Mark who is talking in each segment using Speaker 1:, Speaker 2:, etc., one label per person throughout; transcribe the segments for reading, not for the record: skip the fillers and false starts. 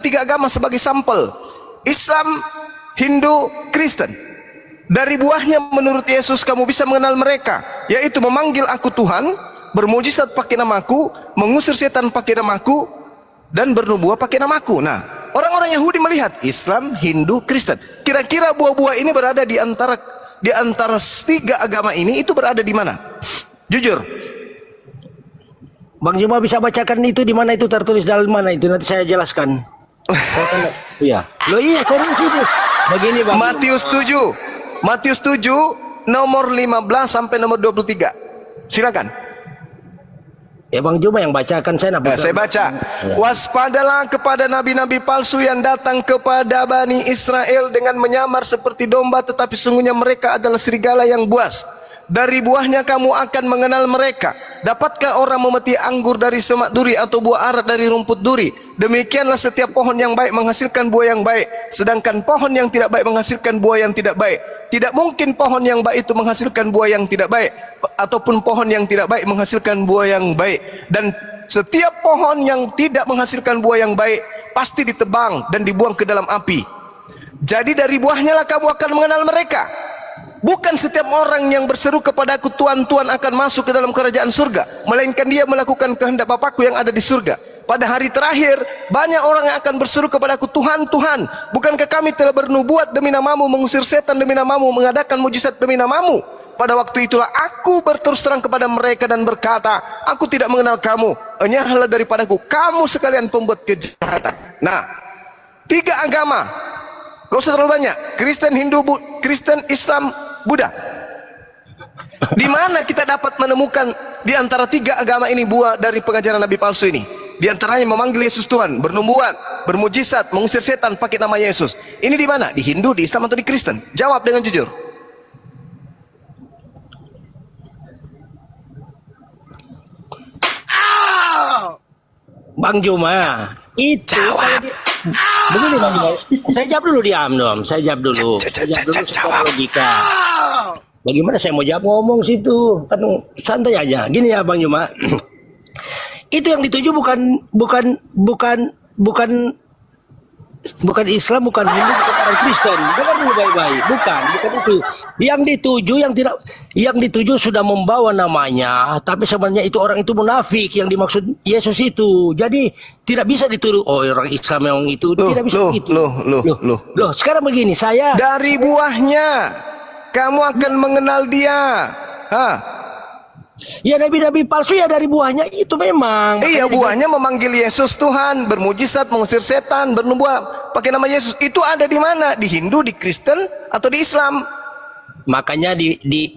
Speaker 1: ketiga agama sebagai sampel. Islam, Hindu, Kristen. Dari buahnya menurut Yesus kamu bisa mengenal mereka, yaitu memanggil aku Tuhan, bermujizat pakai namaku, mengusir setan pakai namaku, dan bernubuah pakai namaku. Nah, orang-orang Yahudi melihat Islam, Hindu, Kristen. Kira-kira buah-buah ini berada di antara tiga agama ini, itu berada di mana? Jujur.
Speaker 2: Bang Juma bisa bacakan itu di mana, itu tertulis dalam mana itu, nanti saya jelaskan. Iya. Loh iya, serius itu. Begini Bang.
Speaker 1: Matius 7 nomor 15 sampai nomor 23. Silakan.
Speaker 2: Ya Bang Juma yang bacakan, saya
Speaker 1: Saya baca. Waspadalah kepada nabi-nabi palsu yang datang kepada Bani Israel dengan menyamar seperti domba, tetapi sesungguhnya mereka adalah serigala yang buas. Dari buahnya kamu akan mengenal mereka. Dapatkah orang memetik anggur dari semak duri atau buah ara dari rumput duri? Demikianlah setiap pohon yang baik menghasilkan buah yang baik, sedangkan pohon yang tidak baik menghasilkan buah yang tidak baik. Tidak mungkin pohon yang baik itu menghasilkan buah yang tidak baik, ataupun pohon yang tidak baik menghasilkan buah yang baik. Dan setiap pohon yang tidak menghasilkan buah yang baik pasti ditebang dan dibuang ke dalam api. Jadi dari buahnya lah kamu akan mengenal mereka. Bukan setiap orang yang berseru kepadaku Tuhan, Tuhan akan masuk ke dalam kerajaan surga, melainkan dia melakukan kehendak Bapakku yang ada di surga. Pada hari terakhir banyak orang yang akan berseru kepadaku, Tuhan, Tuhan, bukankah kami telah bernubuat demi namamu, mengusir setan demi namamu, mengadakan mujizat demi namamu? Pada waktu itulah aku berterus terang kepada mereka dan berkata, aku tidak mengenal kamu, enyahlah daripadaku, kamu sekalian pembuat kejahatan. Nah, tiga agama, gak usah terlalu banyak, Kristen, Hindu, Kristen, Islam, Buddha. Di mana kita dapat menemukan di antara tiga agama ini buah dari pengajaran nabi palsu ini? Di antaranya memanggil Yesus Tuhan, bernubuat, bermujizat, mengusir setan pakai nama Yesus. Ini di mana? Di Hindu, di Islam, atau di Kristen? Jawab dengan jujur.
Speaker 2: Bang Juma, itu
Speaker 1: jawab.
Speaker 2: Begini Bang Juma, saya jawab dulu, diam dong. Saya jawab dulu. Secara logika. Bagaimana saya mau jawab ngomong situ? Kan santai aja. Gini ya Bang Juma. Itu yang dituju bukan Islam, bukan Hindu, bukan Kristen. Dengar dulu baik-baik. Bukan itu. Yang dituju sudah membawa namanya, tapi sebenarnya itu orang itu munafik yang dimaksud Yesus itu. Jadi tidak bisa dituduh orang Islam yang itu, tidak bisa begitu. Loh, sekarang begini, saya
Speaker 1: dari buahnya kamu akan mengenal dia.
Speaker 2: Ya nabi-nabi palsu ya dari buahnya itu memang.
Speaker 1: Iya, buahnya memanggil Yesus Tuhan, bermujizat, mengusir setan, bernubuat pakai nama Yesus. Itu ada di mana? Di Hindu, di Kristen, atau di Islam?
Speaker 2: Makanya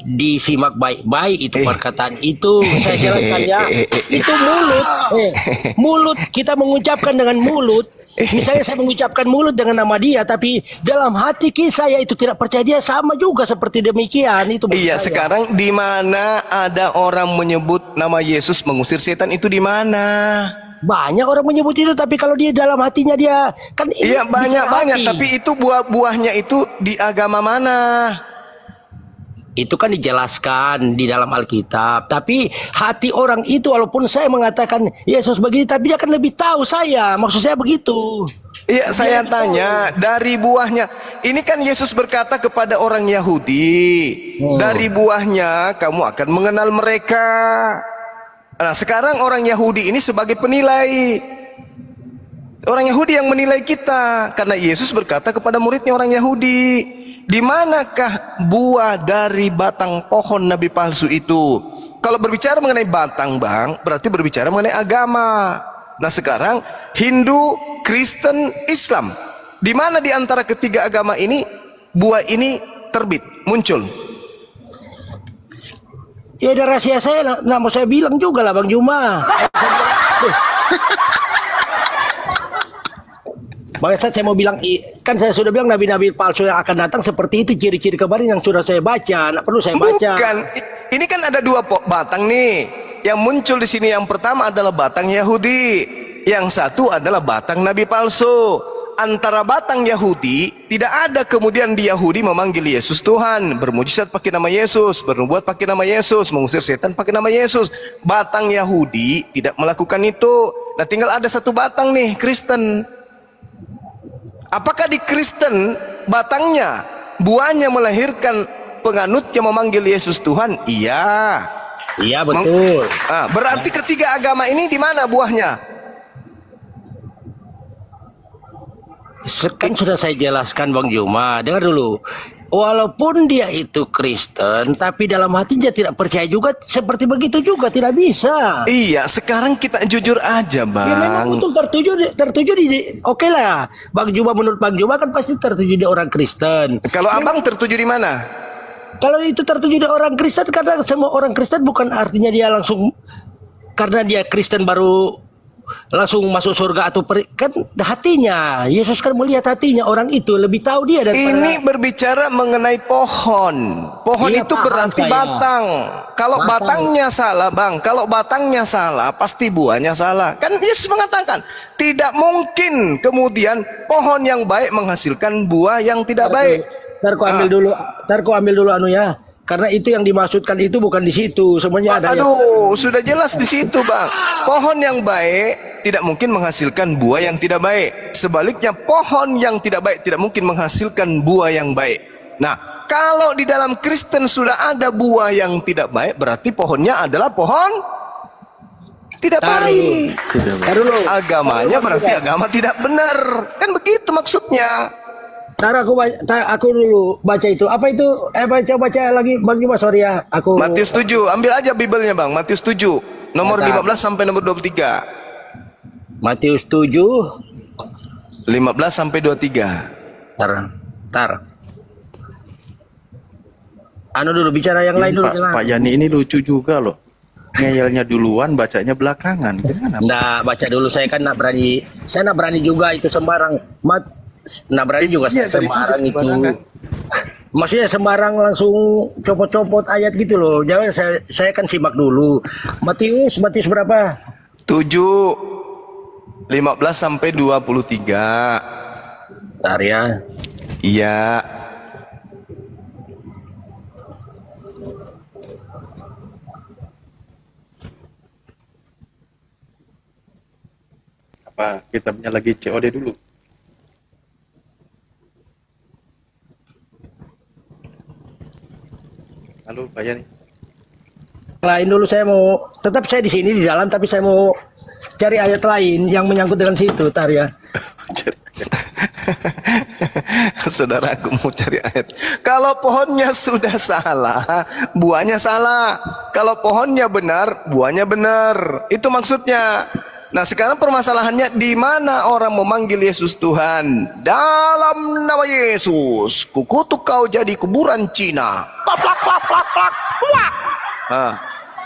Speaker 2: disimak baik-baik itu perkataan itu. Saya jelaskan ya. Itu mulut kita mengucapkan dengan mulut. Misalnya saya mengucapkan mulut dengan nama dia, tapi dalam hati saya itu tidak percaya dia, sama juga seperti demikian itu.
Speaker 1: Iya, sekarang di mana ada orang menyebut nama Yesus mengusir setan, itu di mana?
Speaker 2: Banyak orang menyebut itu, tapi kalau dia dalam hatinya dia kan
Speaker 1: iya banyak, tapi itu buahnya itu di agama mana?
Speaker 2: Itu kan dijelaskan di dalam Alkitab. Tapi hati orang itu, walaupun saya mengatakan Yesus begini, tapi dia kan lebih tahu saya. Maksud saya begitu.
Speaker 1: Iya, saya tanya dari buahnya. Ini kan Yesus berkata kepada orang Yahudi, dari buahnya kamu akan mengenal mereka. Nah, sekarang orang Yahudi ini sebagai penilai. Orang Yahudi yang menilai kita, karena Yesus berkata kepada muridnya orang Yahudi, di manakah buah dari batang pohon nabi palsu itu? Kalau berbicara mengenai batang, Bang, berarti berbicara mengenai agama. Nah, sekarang Hindu, Kristen, Islam, di mana di antara ketiga agama ini buah ini terbit, muncul?
Speaker 2: Ya ada rahasia saya, mau saya bilang juga lah Bang Juma. Bang Ustaz, saya mau bilang, kan saya sudah bilang nabi-nabi palsu yang akan datang seperti itu, ciri-ciri kemarin yang sudah saya baca. Nggak perlu saya baca.
Speaker 1: Bukan, ini kan ada dua batang nih. Yang muncul di sini yang pertama adalah batang Yahudi, yang satu adalah batang nabi palsu. Antara batang Yahudi, tidak ada kemudian di Yahudi memanggil Yesus Tuhan, bermujizat pakai nama Yesus, bernubuat pakai nama Yesus, mengusir setan pakai nama Yesus. Batang Yahudi tidak melakukan itu. Nah, tinggal ada satu batang nih, Kristen. Apakah di Kristen batangnya, buahnya melahirkan penganut yang memanggil Yesus Tuhan? Iya.
Speaker 2: Iya betul.
Speaker 1: Berarti ketiga agama ini di mana buahnya?
Speaker 2: Kan sudah saya jelaskan Bang Juma. Dengar dulu. Walaupun dia itu Kristen, tapi dalam hatinya tidak percaya juga, seperti begitu juga tidak bisa.
Speaker 1: Iya, sekarang kita jujur aja, Bang.
Speaker 2: Ya memang betul tertuju di oke lah. Bang Juma, menurut Bang Juma kan pasti tertuju di orang Kristen.
Speaker 1: Kalau Abang tertuju di mana?
Speaker 2: Kalau itu tertuju di orang Kristen, karena semua orang Kristen bukan artinya dia langsung karena dia Kristen baru langsung masuk surga atau kan hatinya. Yesus kan melihat hatinya orang itu, lebih tahu dia daripada.
Speaker 1: Ini berbicara mengenai pohon. Pohon
Speaker 2: Iya,
Speaker 1: itu
Speaker 2: paham
Speaker 1: berarti
Speaker 2: saya.
Speaker 1: batang. Kalau batangnya salah, Bang, kalau batangnya salah, pasti buahnya salah. Kan Yesus mengatakan, tidak mungkin kemudian pohon yang baik menghasilkan buah yang tidak baik.
Speaker 2: Ntar ku ambil dulu anu ya. Karena itu yang dimaksudkan itu bukan di situ, semuanya ada.
Speaker 1: Aduh, sudah jelas di situ, Bang. Pohon yang baik tidak mungkin menghasilkan buah yang tidak baik. Sebaliknya, pohon yang tidak baik tidak mungkin menghasilkan buah yang baik. Nah, kalau di dalam Kristen sudah ada buah yang tidak baik, berarti pohonnya adalah pohon tidak baik. Agamanya berarti agama tidak benar. Kan begitu maksudnya.
Speaker 2: Aku dulu baca itu. Apa itu? Baca lagi Bang Juma, sorry ya. Aku
Speaker 1: Matius 7. Ambil aja Bibelnya, Bang. Matius 7. Nomor 15 sampai nomor 23.
Speaker 2: Matius 7
Speaker 1: 15 sampai 23.
Speaker 2: Tar. Anu dulu bicara yang lain dulu.
Speaker 3: Pak Yani ini lucu juga loh. Ngeyelnya duluan, bacanya belakangan. Gimana?
Speaker 2: Nah, baca dulu, saya kan nak berani. Saya nak berani juga itu sembarang. Nah berani juga saya sembarang itu. Maksudnya sembarang langsung copot-copot ayat gitu loh. Jangan saya kan simak dulu. Matius berapa?
Speaker 1: 7 15 sampai 23.
Speaker 2: Bentar ya.
Speaker 1: Iya.
Speaker 3: Apa kitabnya lagi COD dulu? Halo, Pak Yani.
Speaker 2: Lain dulu, saya di sini di dalam, tapi saya mau cari ayat lain yang menyangkut dengan situ, tar ya.
Speaker 1: Saudara, aku mau cari ayat. Kalau pohonnya sudah salah, buahnya salah. Kalau pohonnya benar, buahnya benar. Itu maksudnya. Nah, sekarang permasalahannya di mana orang memanggil Yesus Tuhan? Dalam nama Yesus, kukutuk kau jadi kuburan Cina. Plak plak plak plak. Wah. Nah,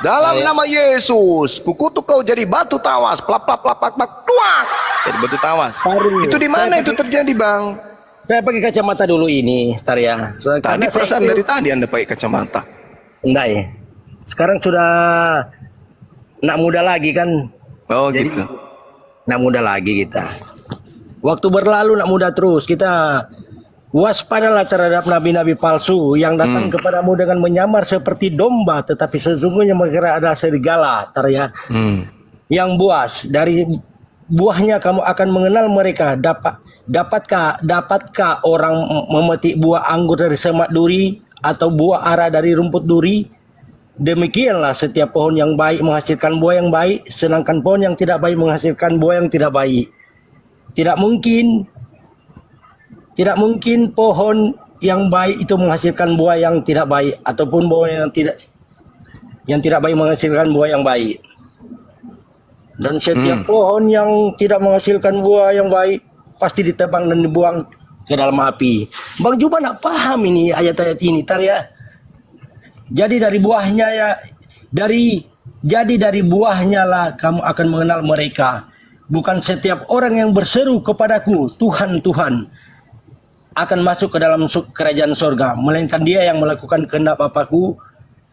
Speaker 1: dalam nama Yesus, kukutuk kau jadi batu tawas. Plak plak plak plak plak. Tuak. Jadi batu tawas. Itu di mana itu terjadi, Bang?
Speaker 2: Saya pakai kacamata dulu ini, tar ya.
Speaker 1: Tadi perasaan dari tadi Anda pakai kacamata.
Speaker 2: Enggak ya. Sekarang sudah nak muda lagi kan.
Speaker 1: Oh. Jadi, gitu.
Speaker 2: Nak muda lagi kita. Waktu berlalu nak muda terus. Kita waspadalah terhadap nabi-nabi palsu yang datang kepadamu dengan menyamar seperti domba, tetapi sesungguhnya mereka adalah serigala, tar ya. Yang buas, dari buahnya kamu akan mengenal mereka. Dapatkah orang memetik buah anggur dari semak duri atau buah ara dari rumput duri? Demikianlah setiap pohon yang baik menghasilkan buah yang baik, sedangkan pohon yang tidak baik menghasilkan buah yang tidak baik. Tidak mungkin pohon yang baik itu menghasilkan buah yang tidak baik, ataupun buah yang tidak baik menghasilkan buah yang baik. Dan setiap pohon yang tidak menghasilkan buah yang baik pasti ditebang dan dibuang ke dalam api. Bang Juba nak paham ini ayat-ayat ini, tar ya. Jadi dari buahnya lah kamu akan mengenal mereka. Bukan setiap orang yang berseru kepadaku, Tuhan, Tuhan, akan masuk ke dalam kerajaan surga, melainkan dia yang melakukan kehendak Bapakku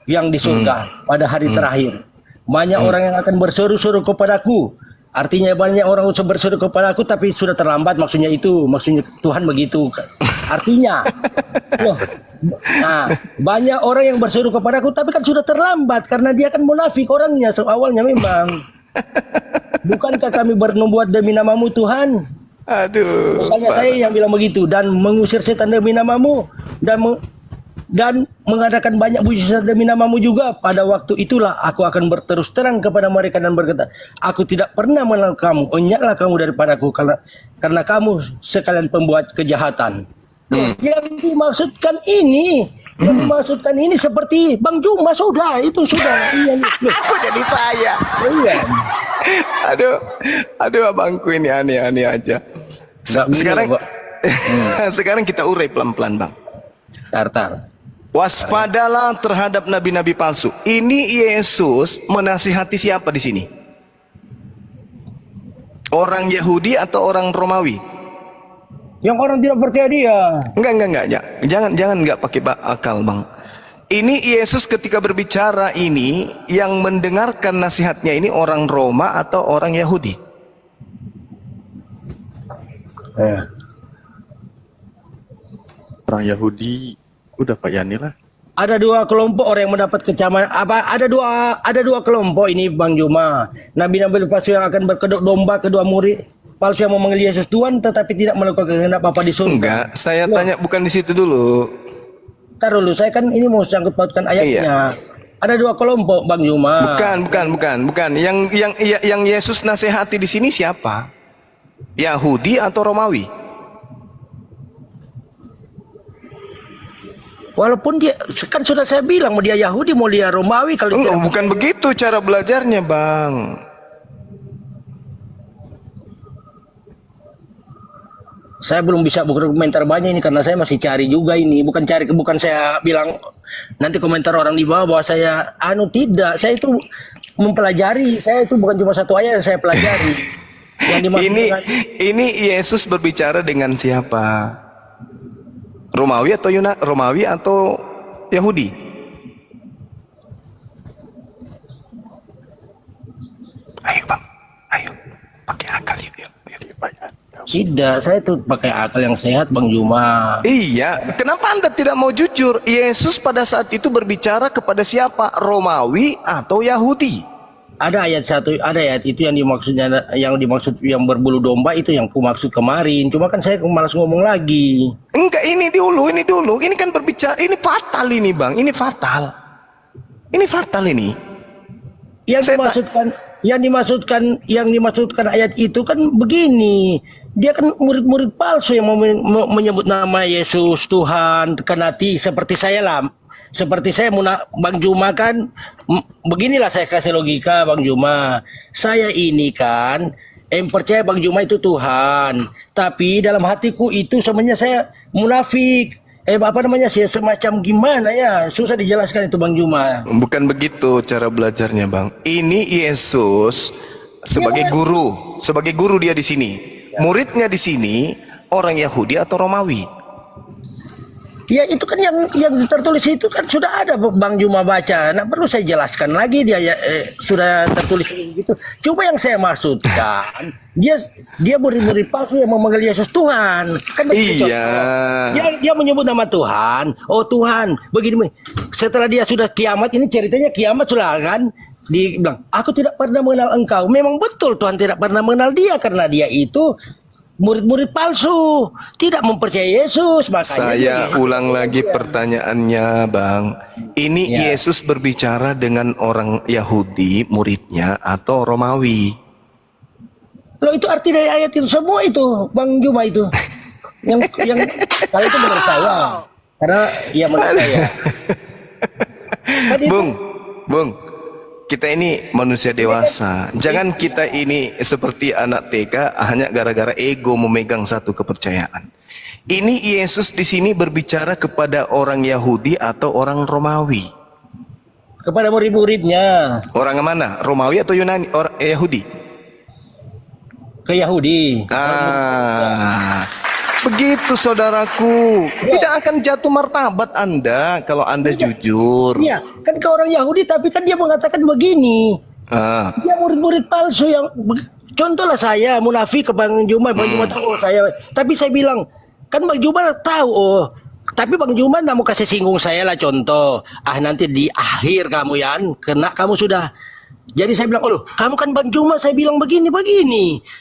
Speaker 2: yang di surga pada hari terakhir. Banyak orang yang akan berseru-seru kepadaku. Artinya banyak orang berseru kepadaku tapi sudah terlambat, maksudnya Tuhan begitu. Artinya nah, banyak orang yang berseru kepadaku tapi kan sudah terlambat karena dia kan munafik orangnya awalnya memang. Bukankah kami bernubuat demi namamu Tuhan?
Speaker 1: Aduh.
Speaker 2: Misalnya saya yang bilang begitu dan mengusir setan demi namamu dan mengadakan banyak mujizat demi namamu juga. Pada waktu itulah aku akan berterus terang kepada mereka dan berkata, aku tidak pernah mengenal kamu, enyaklah kamu daripadaku karena kamu sekalian pembuat kejahatan. Yang dimaksudkan ini seperti Bang Juma, sudah. Iya,
Speaker 1: Aku jadi saya.
Speaker 2: iya.
Speaker 1: Aduh abangku ini aneh-aneh aja. Sekarang sekarang kita urai pelan-pelan, Bang.
Speaker 2: Tar.
Speaker 1: Waspadalah terhadap nabi-nabi palsu. Ini Yesus menasihati siapa di sini? Orang Yahudi atau orang Romawi?
Speaker 2: Yang orang tidak percaya dia.
Speaker 1: Enggak. Jangan enggak pakai akal, Bang. Ini Yesus ketika berbicara ini, yang mendengarkan nasihatnya ini orang Roma atau orang Yahudi?
Speaker 3: Orang Yahudi. Udah Pak Yani lah.
Speaker 2: Ada dua kelompok orang yang mendapat kecaman. Ada dua kelompok ini, Bang Juma. Nabi-nabi palsu yang akan berkedok domba, kedua murid palsu yang memanggil Yesus Tuhan tetapi tidak melakukan kehendak Bapa di surga.
Speaker 1: Enggak, saya tanya bukan di situ dulu.
Speaker 2: Ntar dulu, saya kan ini mau sangkut pautkan ayatnya. Ada dua kelompok, Bang Juma.
Speaker 1: Bukan. Yang Yesus nasihati di sini siapa? Yahudi atau Romawi?
Speaker 2: Walaupun dia kan sudah saya bilang mau dia Yahudi mau dia Romawi kalau
Speaker 1: Enggak, bukan begitu cara belajarnya, Bang.
Speaker 2: Saya belum bisa berkomentar banyak ini karena saya masih cari juga ini. Bukan saya bilang nanti komentar orang di bawah bahwa saya tidak. Saya itu mempelajari. Saya itu bukan cuma satu ayat yang saya pelajari. Yang
Speaker 1: ini Yesus berbicara dengan siapa? Romawi atau Yahudi? Ayo, Bang. Ayo. Pakai akal yuk.
Speaker 2: Tidak, saya tuh pakai akal yang sehat, Bang Juma.
Speaker 1: Iya, kenapa Anda tidak mau jujur? Yesus pada saat itu berbicara kepada siapa? Romawi atau Yahudi?
Speaker 2: Ada ayat itu yang dimaksud yang berbulu domba itu yang ku maksud kemarin. Cuma kan saya malas ngomong lagi.
Speaker 1: Enggak, ini dulu. Ini kan berbicara, ini fatal ini, Bang. Ini fatal. Ini fatal ini. Yang dimaksudkan ayat itu kan begini. Dia kan murid-murid palsu yang menyebut nama Yesus Tuhan, kenati seperti saya lah. Seperti saya Bang Juma kan beginilah saya kasih logika, Bang Juma. Saya ini kan percaya Bang Juma itu Tuhan, tapi dalam hatiku itu sebenarnya saya munafik. Semacam gimana ya, susah dijelaskan itu, Bang Juma. Bukan begitu cara belajarnya, Bang. Ini Yesus sebagai guru dia di sini. Muridnya di sini orang Yahudi atau Romawi?
Speaker 2: Ya itu kan yang tertulis itu kan sudah ada, Bang Juma baca. Nah perlu saya jelaskan lagi sudah tertulis begitu. Coba yang saya maksudkan dia murid-murid palsu yang memanggil Yesus Tuhan. Kan begitu. Iya. Dia menyebut nama Tuhan. Oh Tuhan, begini. Setelah dia sudah kiamat, ini ceritanya kiamat sudah kan. Dia bilang, aku tidak pernah mengenal engkau. Memang betul Tuhan tidak pernah mengenal dia karena dia itu murid-murid palsu, tidak mempercayai Yesus. Makanya
Speaker 1: saya ulang lagi pertanyaannya, Bang. Ini Yesus berbicara dengan orang Yahudi, muridnya, atau Romawi?
Speaker 2: Loh itu arti dari ayat itu semua itu, Bang Juma itu. yang kalau itu menurut saya. Karena ya menurut saya.
Speaker 1: Bung. Kita ini manusia dewasa. Jangan kita ini seperti anak TK hanya gara-gara ego memegang satu kepercayaan. Ini Yesus di sini berbicara kepada orang Yahudi atau orang Romawi?
Speaker 2: Kepada murid-muridnya.
Speaker 1: Orang mana? Romawi atau Yunani? Yahudi?
Speaker 2: Ke Yahudi.
Speaker 1: Begitu saudaraku. Tidak akan jatuh martabat Anda kalau Anda jujur.
Speaker 2: Iya, kan ke orang Yahudi tapi kan dia mengatakan begini. Dia murid-murid palsu yang contohlah saya munafik ke Bang Juma, Bang Juma tahu saya. Tapi saya bilang, kan Bang Juma tahu tapi Bang Juma nggak mau kasih singgung saya lah contoh. Nanti di akhir kamu kena kamu sudah Jadi saya bilang, oh kamu kan Bang Juma, saya bilang begini.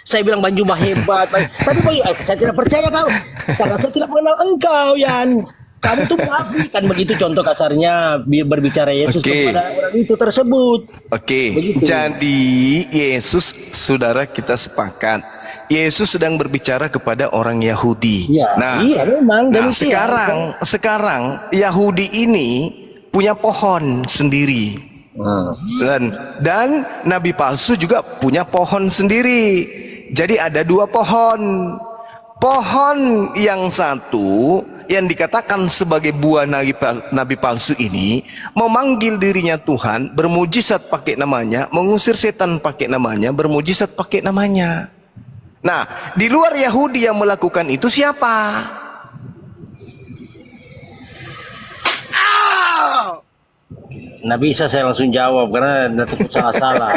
Speaker 2: Saya bilang Bang Juma hebat. Tapi saya tidak percaya kau. Karena saya tidak mengenal engkau, Yan. Kamu tuh munafik kan begitu contoh kasarnya berbicara Yesus kepada orang itu tersebut.
Speaker 1: Begitu. Jadi Yesus, saudara kita sepakat, Yesus sedang berbicara kepada orang Yahudi.
Speaker 2: Ya, iya memang.
Speaker 1: Nah, sekarang Yahudi ini punya pohon sendiri. Dan nabi palsu juga punya pohon sendiri. Jadi ada dua pohon. Pohon yang satu yang dikatakan sebagai buah nabi palsu ini memanggil dirinya Tuhan, bermujizat pakai namanya, mengusir setan pakai namanya, bermujizat pakai namanya. Nah, di luar Yahudi yang melakukan itu siapa?
Speaker 2: Nggak bisa saya langsung jawab karena nanti salah-salah.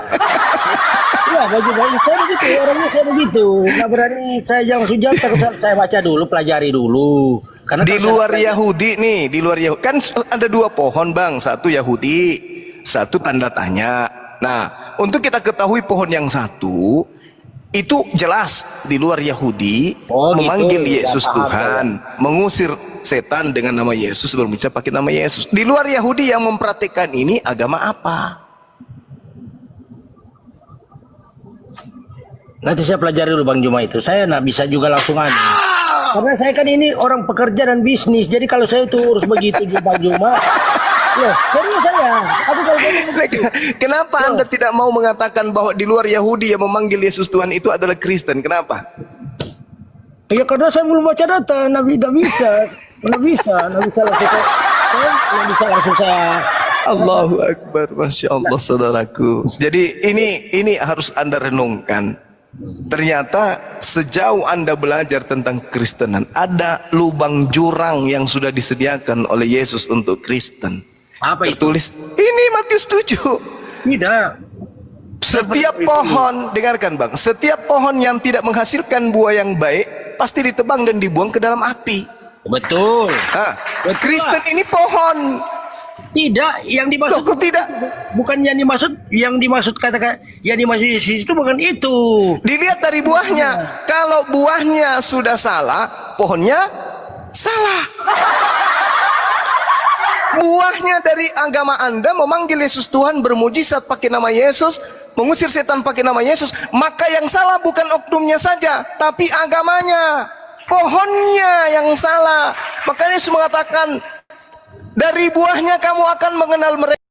Speaker 2: Ya, bagi saya begitu, orangnya saya begitu. Nggak berani saya langsung jawab, saya baca dulu, pelajari dulu. Karena
Speaker 1: di luar Yahudi nih, di luar Yahudi kan ada dua pohon Bang, satu Yahudi, satu tanda tanya. Nah, untuk kita ketahui pohon yang satu itu jelas di luar Yahudi memanggil gitu, Yesus Tuhan, mengusir setan dengan nama Yesus, berbicara pakai nama Yesus. Di luar Yahudi yang mempraktikkan ini agama apa?
Speaker 2: Nanti saya pelajari dulu Bang Juma itu. Saya nggak bisa juga langsung karena saya kan ini orang pekerja dan bisnis. Jadi kalau saya itu urus begitu Bang Juma, loh, serius saya.
Speaker 1: Kenapa Anda tidak mau mengatakan bahwa di luar Yahudi yang memanggil Yesus Tuhan itu adalah Kristen? Kenapa?
Speaker 2: Ya karena saya belum baca data, nggak bisa langsung saya.
Speaker 1: Allahu Akbar, Masya Allah saudaraku. Jadi ini harus Anda renungkan. Ternyata sejauh Anda belajar tentang Kristenan, ada lubang jurang yang sudah disediakan oleh Yesus untuk Kristen.
Speaker 2: Apa itu?
Speaker 1: Tertulis ini Matius 7.
Speaker 2: Tidak.
Speaker 1: Setiap pohon, dengarkan Bang, setiap pohon yang tidak menghasilkan buah yang baik pasti ditebang dan dibuang ke dalam api.
Speaker 2: Betul.
Speaker 1: Betul. Kristen ini pohon.
Speaker 2: Tidak, yang dimaksud
Speaker 1: kok tidak?
Speaker 2: Bukan yang dimaksud katakan yang dimaksud itu bukan itu.
Speaker 1: Dilihat dari buahnya. Kalau buahnya sudah salah, pohonnya salah. Buahnya dari agama Anda memanggil Yesus Tuhan, bermujizat pakai nama Yesus, mengusir setan pakai nama Yesus, maka yang salah bukan oknumnya saja, tapi agamanya, pohonnya yang salah. Makanya Yesus mengatakan, dari buahnya kamu akan mengenal mereka.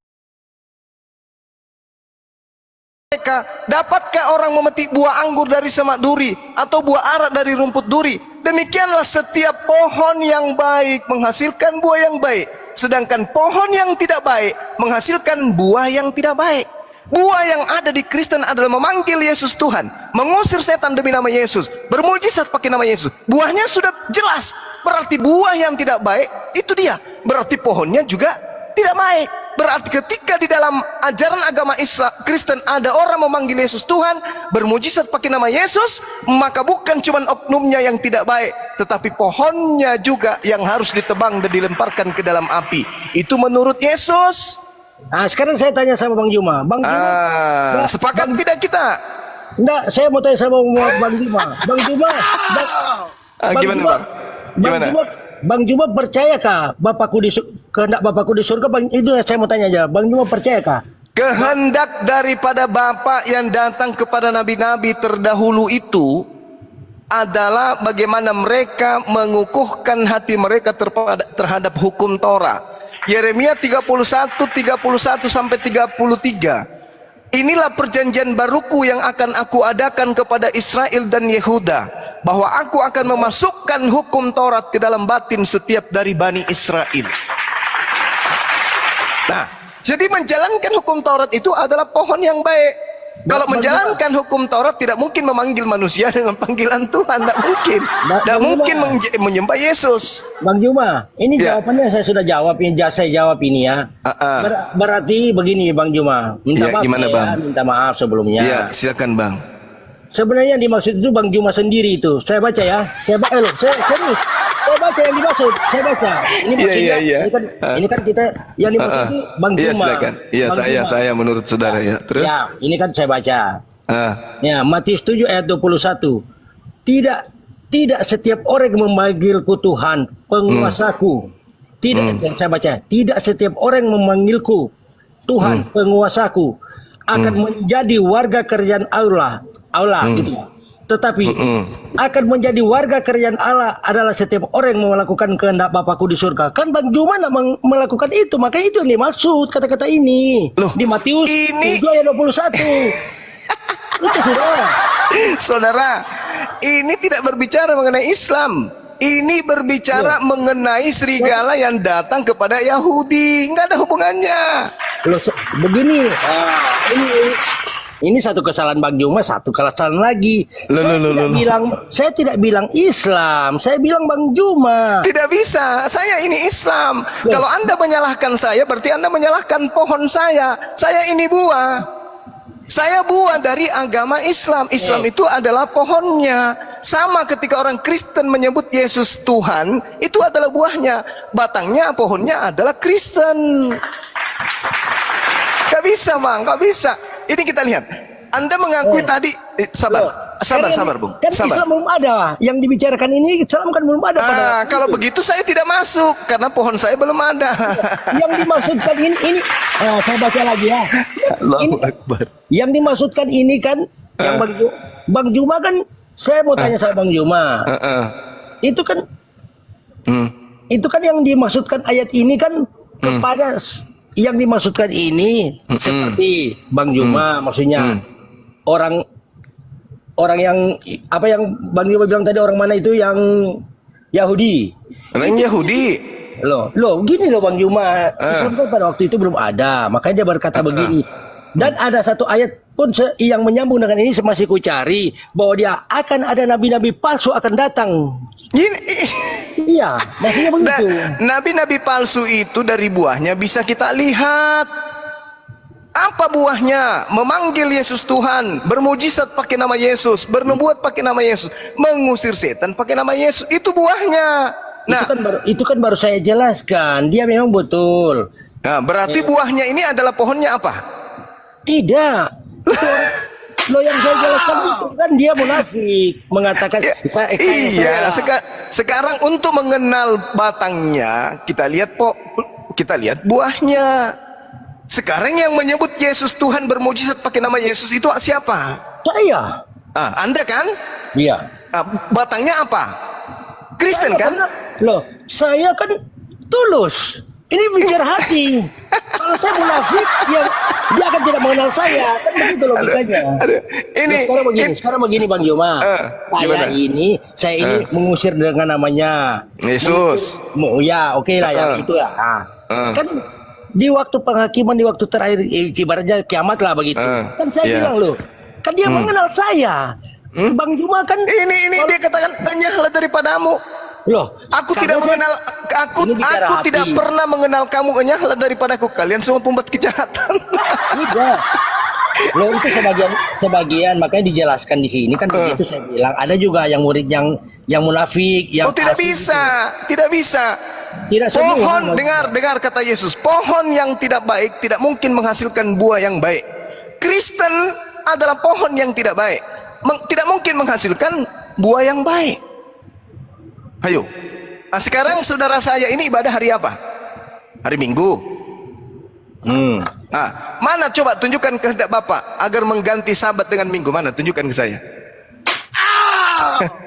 Speaker 1: Dapatkah orang memetik buah anggur dari semak duri atau buah ara dari rumput duri? Demikianlah setiap pohon yang baik menghasilkan buah yang baik, sedangkan pohon yang tidak baik menghasilkan buah yang tidak baik. Buah yang ada di Kristen adalah memanggil Yesus Tuhan, mengusir setan demi nama Yesus, bermujizat pakai nama Yesus. Buahnya sudah jelas, berarti buah yang tidak baik itu dia. Berarti pohonnya juga tidak baik. Berarti ketika di dalam ajaran agama Islam Kristen ada orang memanggil Yesus Tuhan, bermujizat pakai nama Yesus, maka bukan cuma oknumnya yang tidak baik, tetapi pohonnya juga yang harus ditebang dan dilemparkan ke dalam api. Itu menurut Yesus.
Speaker 2: Nah, sekarang saya tanya sama Bang Juma. Bang Juma,
Speaker 1: sepakat tidak kita?
Speaker 2: Enggak, saya mau tanya sama Bang Juma. Bang Juma,
Speaker 1: gimana Bang? Gimana?
Speaker 2: Bang Juma percayakah kehendak Bapakku di surga? Itu saya mau tanya aja. Bang Juma percayakah?
Speaker 1: Kehendak daripada Bapa yang datang kepada nabi-nabi terdahulu itu adalah bagaimana mereka mengukuhkan hati mereka terhadap hukum Torah. Yeremia 31 sampai 33. Inilah perjanjian baruku yang akan aku adakan kepada Israel dan Yehuda, bahwa aku akan memasukkan hukum Taurat ke dalam batin setiap dari Bani Israel. Nah, jadi menjalankan hukum Taurat itu adalah pohon yang baik. Kalau menjalankan hukum Taurat tidak mungkin memanggil manusia dengan panggilan Tuhan, tidak mungkin. Tidak mungkin menyembah Yesus.
Speaker 2: Bang Juma, ini jawabannya saya sudah jawab, saya jawab ini ya. Berarti begini Bang Juma, minta maaf
Speaker 1: gimana,
Speaker 2: ya,
Speaker 1: Bang?
Speaker 2: minta maaf sebelumnya.
Speaker 1: Ya, silakan Bang.
Speaker 2: Sebenarnya yang dimaksud itu Bang Juma sendiri itu. Saya baca ya. Saya serius. Saya baca baca yang dimaksud. Saya baca. Ini maksudnya,
Speaker 1: Iya.
Speaker 2: ini kan kita yang dimaksud itu Bang
Speaker 1: Iya,
Speaker 2: Juma.
Speaker 1: silakan. Iya,
Speaker 2: Bang Juma.
Speaker 1: saya menurut saudara ya. Terus?
Speaker 2: Ya, ini kan saya baca.
Speaker 1: Ah.
Speaker 2: Ya, Matius 7 ayat 21. Tidak setiap orang yang memanggilku Tuhan, penguasaku. Tidak, saya baca. Tidak setiap orang yang memanggilku Tuhan, penguasaku akan menjadi warga kerajaan Allah gitu. Tetapi akan menjadi warga kerajaan Allah adalah setiap orang yang melakukan kehendak Bapakku di surga. Kan Bang Juma melakukan itu, makanya itu yang dimaksud kata-kata ini.
Speaker 1: Loh,
Speaker 2: di Matius
Speaker 1: ini
Speaker 2: 7 ayat 21. Itu sudah.
Speaker 1: Saudara, ini tidak berbicara mengenai Islam. Ini berbicara mengenai serigala yang datang kepada Yahudi. Nggak ada hubungannya.
Speaker 2: Loh, begini, ini satu kesalahan Bang Juma, satu kesalahan lagi. Saya tidak bilang Islam, saya bilang Bang Juma.
Speaker 1: Tidak bisa, saya ini Islam. Kalau Anda menyalahkan saya, berarti Anda menyalahkan pohon saya. Saya ini buah. Saya buah dari agama Islam. Islam itu adalah pohonnya. Sama ketika orang Kristen menyebut Yesus Tuhan, itu adalah buahnya. Batangnya, pohonnya adalah Kristen. Gak bisa Bang, gak bisa. Ini kita lihat. Anda mengakui tadi, sabar Bung.
Speaker 2: Kan
Speaker 1: Sabar.
Speaker 2: Islam belum ada. Yang dibicarakan ini Islam kan belum ada.
Speaker 1: Kalau begitu saya tidak masuk karena pohon saya belum ada.
Speaker 2: Yang dimaksudkan ini saya baca lagi ya.
Speaker 1: Allahu Akbar.
Speaker 2: Yang dimaksudkan ini kan yang Bang Juma kan, saya mau tanya sama Bang Juma. Itu kan itu kan yang dimaksudkan ayat ini kan kepada yang dimaksudkan ini seperti Bang Juma maksudnya orang yang apa yang Bang Juma bilang tadi, orang mana itu yang Yahudi.
Speaker 1: Orang Yahudi.
Speaker 2: Loh, gini loh Bang Juma. Islam kan pada waktu itu belum ada, makanya dia berkata begini. Dan ada satu ayat pun yang menyambung dengan ini masih ku cari, bahwa dia akan ada nabi-nabi palsu akan datang. Iya, maksudnya begitu.
Speaker 1: Nabi-nabi palsu itu dari buahnya bisa kita lihat. Apa buahnya? Memanggil Yesus Tuhan, bermujizat pakai nama Yesus, bernubuat pakai nama Yesus, mengusir setan pakai nama Yesus. Itu buahnya. Nah,
Speaker 2: itu kan baru saya jelaskan. Dia memang betul.
Speaker 1: Nah, berarti buahnya ini adalah pohonnya apa?
Speaker 2: Tidak. Lo yang saya jelaskan itu kan dia munafik, mengatakan
Speaker 1: iya. Sekarang untuk mengenal batangnya kita lihat buahnya. Sekarang yang menyebut Yesus Tuhan, bermujizat pakai nama Yesus itu siapa?
Speaker 2: Saya.
Speaker 1: Anda kan?
Speaker 2: Iya.
Speaker 1: Batangnya apa? Kristen kan?
Speaker 2: Loh, saya kan tulus. Ini bicara hati. Kalau saya munafik, ya dia akan tidak mengenal saya. Kan begitu logikanya.
Speaker 1: Ini
Speaker 2: sekarang begini Bang Juma. Saya ini mengusir dengan namanya
Speaker 1: Yesus.
Speaker 2: Ya, oke lah yang itu ya. Kan di waktu penghakiman, di waktu terakhir ibaratnya kiamat lah begitu. Kan saya bilang loh, kan dia mengenal saya. Bang Juma kan
Speaker 1: ini dia katakan enyahlah daripadamu.
Speaker 2: Loh,
Speaker 1: aku tidak mengenal aku tidak pernah mengenal kamu, enyahlah daripadaku. Kalian semua pembuat kejahatan.
Speaker 2: Tidak. Loh, itu sebagian makanya dijelaskan di sini kan begitu saya bilang. Ada juga yang murid yang munafik yang
Speaker 1: tidak bisa, tidak bisa. Pohon, dengar kata Yesus, pohon yang tidak baik tidak mungkin menghasilkan buah yang baik. Kristen adalah pohon yang tidak baik, tidak mungkin menghasilkan buah yang baik. Ayo. Nah, sekarang saudara saya ini ibadah hari apa? Hari Minggu. Nah, mana coba tunjukkan kehendak Bapak agar mengganti Sabat dengan Minggu, mana? Tunjukkan ke saya.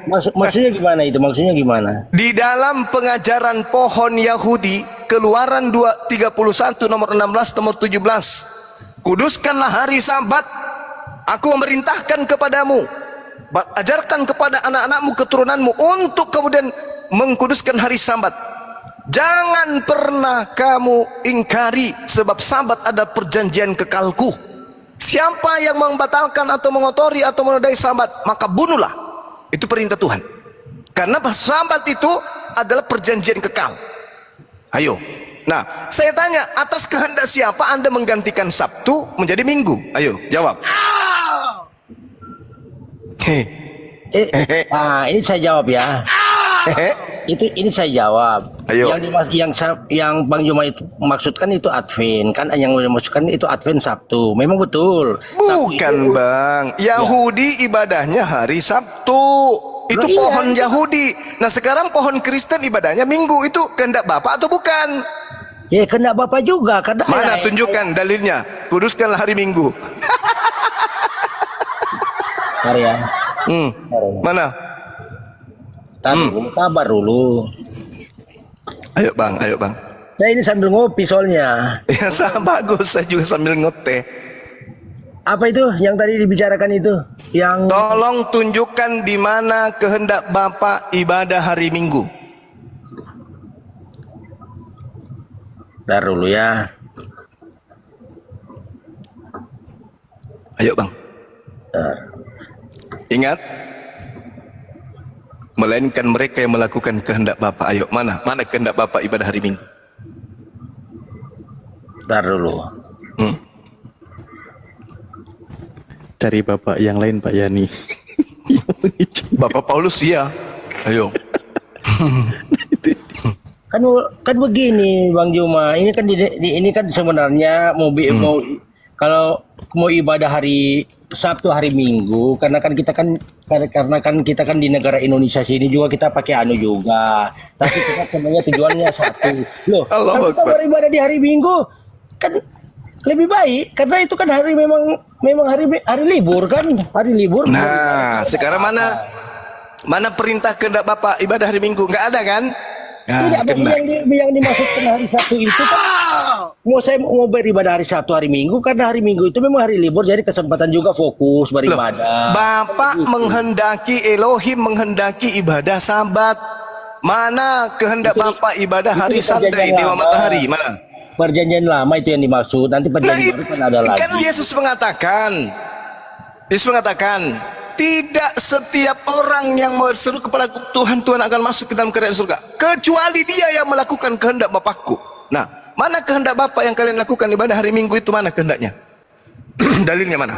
Speaker 2: Maksudnya gimana itu? Maksudnya gimana?
Speaker 1: Di dalam pengajaran pohon Yahudi, Keluaran 31 nomor 16 nomor 17. Kuduskanlah hari Sabat. Aku memerintahkan kepadamu, ajarkan kepada anak-anakmu, keturunanmu untuk kemudian mengkuduskan hari Sabat. Jangan pernah kamu ingkari, sebab Sabat ada perjanjian kekalku. Siapa yang membatalkan atau mengotori atau menodai Sabat, maka bunuhlah. Itu perintah Tuhan. Karena Sabat itu adalah perjanjian kekal. Ayo. Nah, saya tanya, atas kehendak siapa Anda menggantikan Sabtu menjadi Minggu? Ayo, jawab.
Speaker 2: Ini saya jawab ya. ini saya jawab.
Speaker 1: Ayo.
Speaker 2: Yang Bang Juma itu maksudkan itu Advent kan, yang dimaksudkan itu Advent Sabtu. Memang betul.
Speaker 1: Bukan Bang, Yahudi ibadahnya hari Sabtu. Itu
Speaker 2: Iya,
Speaker 1: pohon
Speaker 2: itu.
Speaker 1: Yahudi. Nah sekarang pohon Kristen ibadahnya Minggu. Itu kehendak Bapak atau bukan?
Speaker 2: Ya kena Bapak juga karena
Speaker 1: Mana tunjukkan dalilnya? Kuduskanlah hari Minggu.
Speaker 2: Mari ya.
Speaker 1: Mana?
Speaker 2: Sabar dulu.
Speaker 1: Ayo Bang, ayo Bang.
Speaker 2: Saya ini sambil ngopi soalnya.
Speaker 1: Ya bagus, saya juga sambil ngoteh.
Speaker 2: Apa itu yang tadi dibicarakan itu? Yang
Speaker 1: Tolong tunjukkan di mana kehendak Bapak ibadah hari Minggu.
Speaker 2: Bentar dulu ya.
Speaker 1: Ayo Bang. Ingat, melainkan mereka yang melakukan kehendak Bapak. Ayo, mana kehendak Bapak ibadah hari Minggu?
Speaker 2: Bentar dulu.
Speaker 3: Cari bapak yang lain Pak Yani.
Speaker 1: Bapak Paulus ya. Ayo.
Speaker 2: Kan begini Bang Juma, ini kan ini kan sebenarnya mau kalau mau ibadah hari Sabtu hari Minggu karena kan kita kan di negara Indonesia sini juga kita pakai anu juga. Tapi kita sebenarnya tujuannya satu. Loh, kalau kita beribadah di hari Minggu kan lebih baik karena itu kan hari memang hari libur kan, hari libur.
Speaker 1: Nah, sekarang mana perintah kehendak Bapak ibadah hari Minggu? Enggak ada kan?
Speaker 2: Tidak, yang dimaksudkan hari Sabtu itu kan saya mau beribadah hari Sabtu hari Minggu karena hari Minggu itu memang hari libur jadi kesempatan juga fokus beribadah.
Speaker 1: Bapak menghendaki Elohim menghendaki ibadah Sabat. Mana kehendak Bapak ibadah hari Sunday dewa matahari? Mana?
Speaker 2: Perjanjian lama itu yang dimaksud. Nanti perjanjian baru kan ada lagi.
Speaker 1: Kan Yesus mengatakan tidak setiap orang yang berseru kepada Tuhan akan masuk ke dalam kerajaan surga kecuali dia yang melakukan kehendak Bapakku. Nah, mana kehendak Bapak yang kalian lakukan ibadah hari Minggu itu, mana kehendaknya? Dalilnya mana?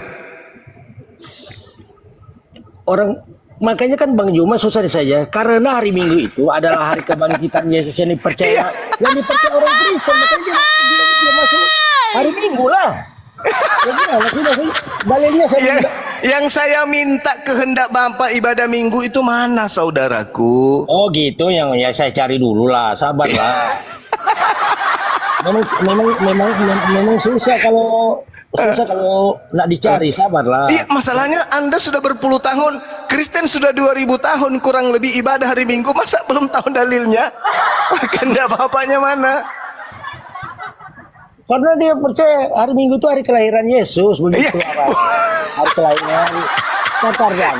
Speaker 2: Makanya kan Bang Juma susah saja karena hari Minggu itu adalah hari kebangkitan Yesus yang dipercaya orang Kristen, makanya dia masuk hari Minggu lah. Dalilnya
Speaker 1: yang saya minta kehendak Bapak ibadah Minggu itu mana, saudaraku?
Speaker 2: Oh gitu, yang ya saya cari dulu lah, sabarlah. memang susah kalau nak dicari, sabarlah.
Speaker 1: Iya, masalahnya Anda sudah berpuluh tahun, Kristen sudah 2000 tahun kurang lebih ibadah hari Minggu, masa belum tahu dalilnya? Kehendak Bapaknya mana?
Speaker 2: Karena dia percaya hari Minggu itu hari kelahiran Yesus, begitu. Hari kelahiran.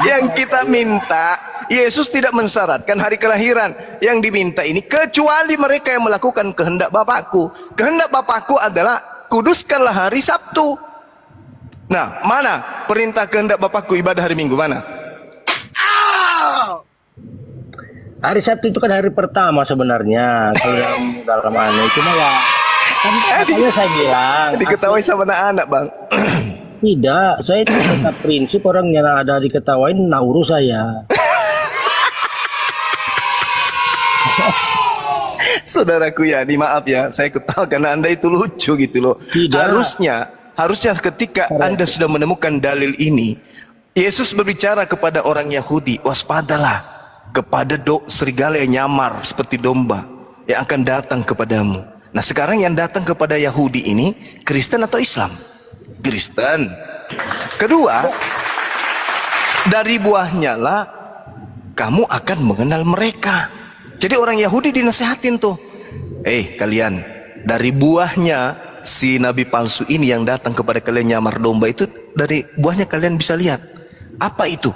Speaker 1: Yang kita minta, Yesus tidak mensyaratkan hari kelahiran. Yang diminta ini kecuali mereka yang melakukan kehendak Bapakku. Kehendak Bapakku adalah kuduskanlah hari Sabtu. Nah, mana perintah kehendak Bapakku ibadah hari Minggu, mana?
Speaker 2: Hari Sabtu itu kan hari pertama sebenarnya kalau dalam anu, cuma ya makanya saya bilang
Speaker 1: diketahui sama anak-anak, Bang.
Speaker 2: Tidak, saya itu tetap prinsip orang yang ada diketawain nauru saya.
Speaker 1: Saudaraku ya, maaf ya, saya ketawa karena Anda itu lucu gitu loh.
Speaker 2: Tidak.
Speaker 1: Harusnya ketika Anda sudah menemukan dalil ini, Yesus berbicara kepada orang Yahudi, waspadalah kepada serigala yang nyamar seperti domba yang akan datang kepadamu. Nah sekarang yang datang kepada Yahudi ini Kristen atau Islam? Kristen. Kedua, dari buahnya lah kamu akan mengenal mereka. Jadi orang Yahudi dinasehatin tuh, kalian dari buahnya si nabi palsu ini yang datang kepada kalian nyamar domba itu, dari buahnya kalian bisa lihat. Apa itu?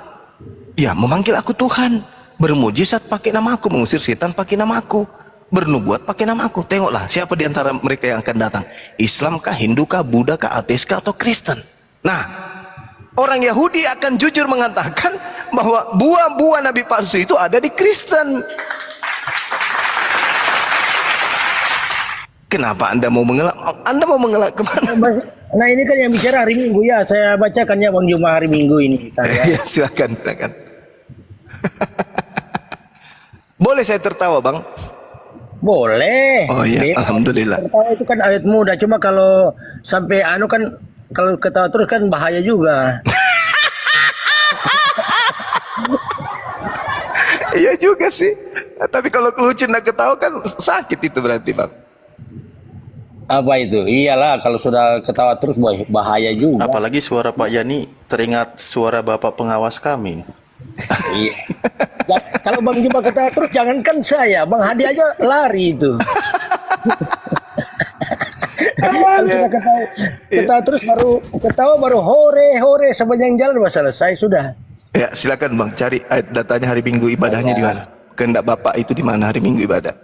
Speaker 1: Ya, memanggil aku Tuhan, bermujizat pakai nama aku, mengusir setan pakai nama aku, bernubuat pakai nama aku. Tengoklah siapa di antara mereka yang akan datang, Islamkah, Hindukah, Buddhakah, Ateiskah, atau Kristen. Nah, orang Yahudi akan jujur mengatakan bahwa buah-buah nabi palsu itu ada di Kristen. Kenapa Anda mau mengelak? Anda mau mengelak kemana?
Speaker 2: Nah ini kan yang bicara hari Minggu ya, saya bacakan ya Bang Juma hari Minggu ini.
Speaker 1: Ya, silakan. Boleh saya tertawa, Bang?
Speaker 2: Boleh.
Speaker 1: Oh iya, alhamdulillah.
Speaker 2: Tertawa itu kan awet muda. Cuma kalau sampai kan kalau ketawa terus kan bahaya juga.
Speaker 1: Iya juga sih. Tapi kalau lucu nggak ketawa kan sakit itu berarti, Bang.
Speaker 2: Apa itu? Iyalah, kalau sudah ketawa terus bahaya juga.
Speaker 3: Apalagi suara Pak Yani teringat suara Bapak pengawas kami.
Speaker 2: Iya. Ya, kalau Bang Juma ketawa terus, jangankan saya, Bang Hadi aja lari itu. Kalau sudah ketawa terus baru hore sepanjang jalan selesai sudah.
Speaker 1: Ya, silakan Bang, cari datanya hari Minggu ibadahnya di mana. Kehendak Bapak itu di mana hari Minggu ibadah?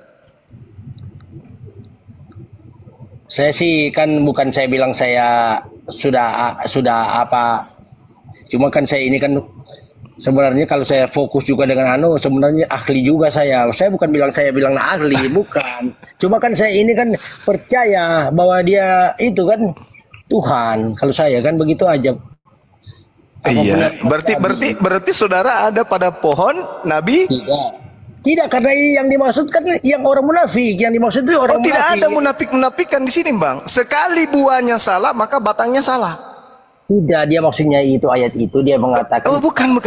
Speaker 2: Saya sih kan bukan saya bilang saya sudah apa. Cuma kan saya ini kan sebenarnya kalau saya fokus juga dengan sebenarnya ahli juga saya. Saya bukan saya bilang ahli, bukan. Cuma kan saya ini kan percaya bahwa dia itu kan Tuhan. Kalau saya kan begitu aja.
Speaker 1: Iya, berarti saudara ada pada pohon Nabi?
Speaker 2: Tidak, karena yang dimaksud kan yang orang munafik, yang dimaksud itu orang munafik.
Speaker 1: Tidak ada munafik-munafikan di sini, Bang. Sekali buahnya salah, maka batangnya salah.
Speaker 2: Tidak, dia maksudnya itu ayat itu dia mengatakan.
Speaker 1: Oh, bukan.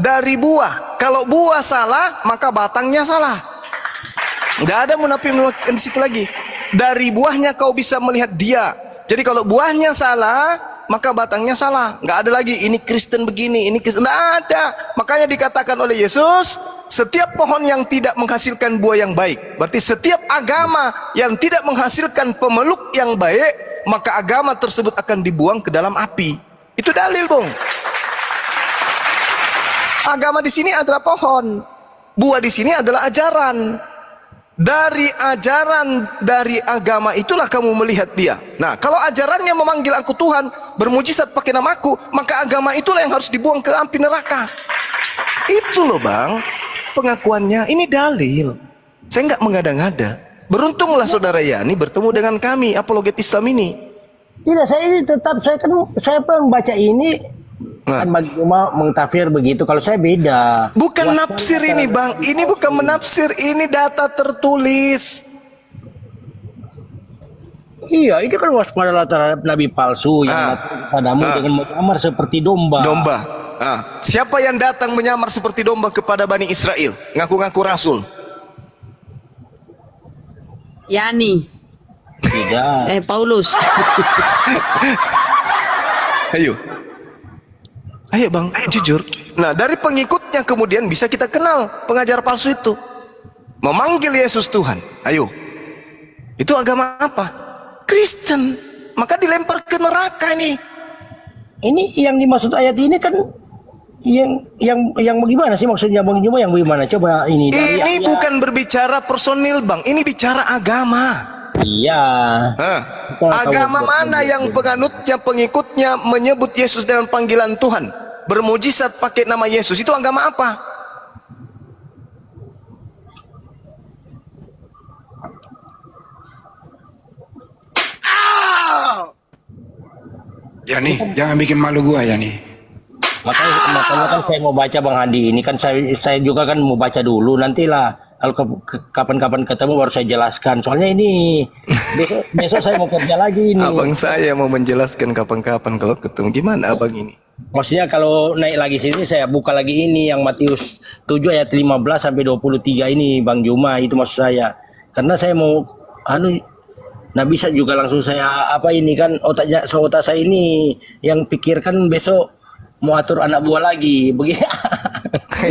Speaker 1: Dari buah. Kalau buah salah, maka batangnya salah. Nggak ada munafik-munafikan di situ lagi. Dari buahnya kau bisa melihat dia. Jadi kalau buahnya salah, maka batangnya salah. Nggak ada lagi ini Kristen begini, ini Kristen. Nggak ada. Makanya dikatakan oleh Yesus, setiap pohon yang tidak menghasilkan buah yang baik, berarti setiap agama yang tidak menghasilkan pemeluk yang baik, maka agama tersebut akan dibuang ke dalam api. Itu dalil, Bung. Agama di sini adalah pohon, buah di sini adalah ajaran. Dari ajaran dari agama itulah kamu melihat dia. Nah, kalau ajarannya memanggil aku Tuhan, bermujizat pakai namaku, maka agama itulah yang harus dibuang ke api neraka. Itu loh, Bang, pengakuannya. Ini dalil. Saya nggak mengada-ngada. Beruntunglah saudara Yani bertemu dengan kami, apologet Islam ini.
Speaker 2: Tidak, saya ini tetap saya pun baca ini. Kan cuma mengtafsir begitu. Kalau saya beda.
Speaker 1: Bukan nafsir ini, Bang. Ini bukan menafsir, ini data tertulis.
Speaker 2: Iya, ini kan waspadalah terhadap nabi palsu yang datang kepadamu dengan menyamar seperti domba.
Speaker 1: Siapa yang datang menyamar seperti domba kepada Bani Israel? Ngaku-ngaku rasul.
Speaker 4: Yani.
Speaker 2: Tidak.
Speaker 4: Paulus.
Speaker 1: Ayo Bang, jujur. Nah, dari pengikutnya kemudian bisa kita kenal pengajar palsu itu. Memanggil Yesus Tuhan. Ayo. Itu agama apa? Kristen. Maka dilempar ke neraka nih.
Speaker 2: Ini yang dimaksud ayat ini kan yang bagaimana sih maksudnya Bang Juma, yang bagaimana? Coba ini.
Speaker 1: Ini bukan berbicara personil, Bang. Ini bicara agama.
Speaker 2: Iya.
Speaker 1: Agama mana yang penganutnya, pengikutnya menyebut Yesus dengan panggilan Tuhan, bermujizat pakai nama Yesus? Itu agama apa?
Speaker 5: Yani, jangan bikin malu gua, Yani.
Speaker 2: Makanya kan saya mau baca Bang Hadi ini kan saya juga kan mau baca dulu, nantilah kalau kapan-kapan ketemu baru saya jelaskan. Soalnya ini besok saya mau kerja lagi ini.
Speaker 1: Abang saya mau menjelaskan kapan-kapan kalau ketemu. Gimana abang ini?
Speaker 2: Maksudnya kalau naik lagi sini saya buka lagi ini yang Matius 7 ayat 15 sampai 23 ini Bang Juma, itu maksud saya. Karena saya mau nah bisa juga langsung saya ini kan otak saya ini yang pikirkan besok mau atur anak buah lagi begini.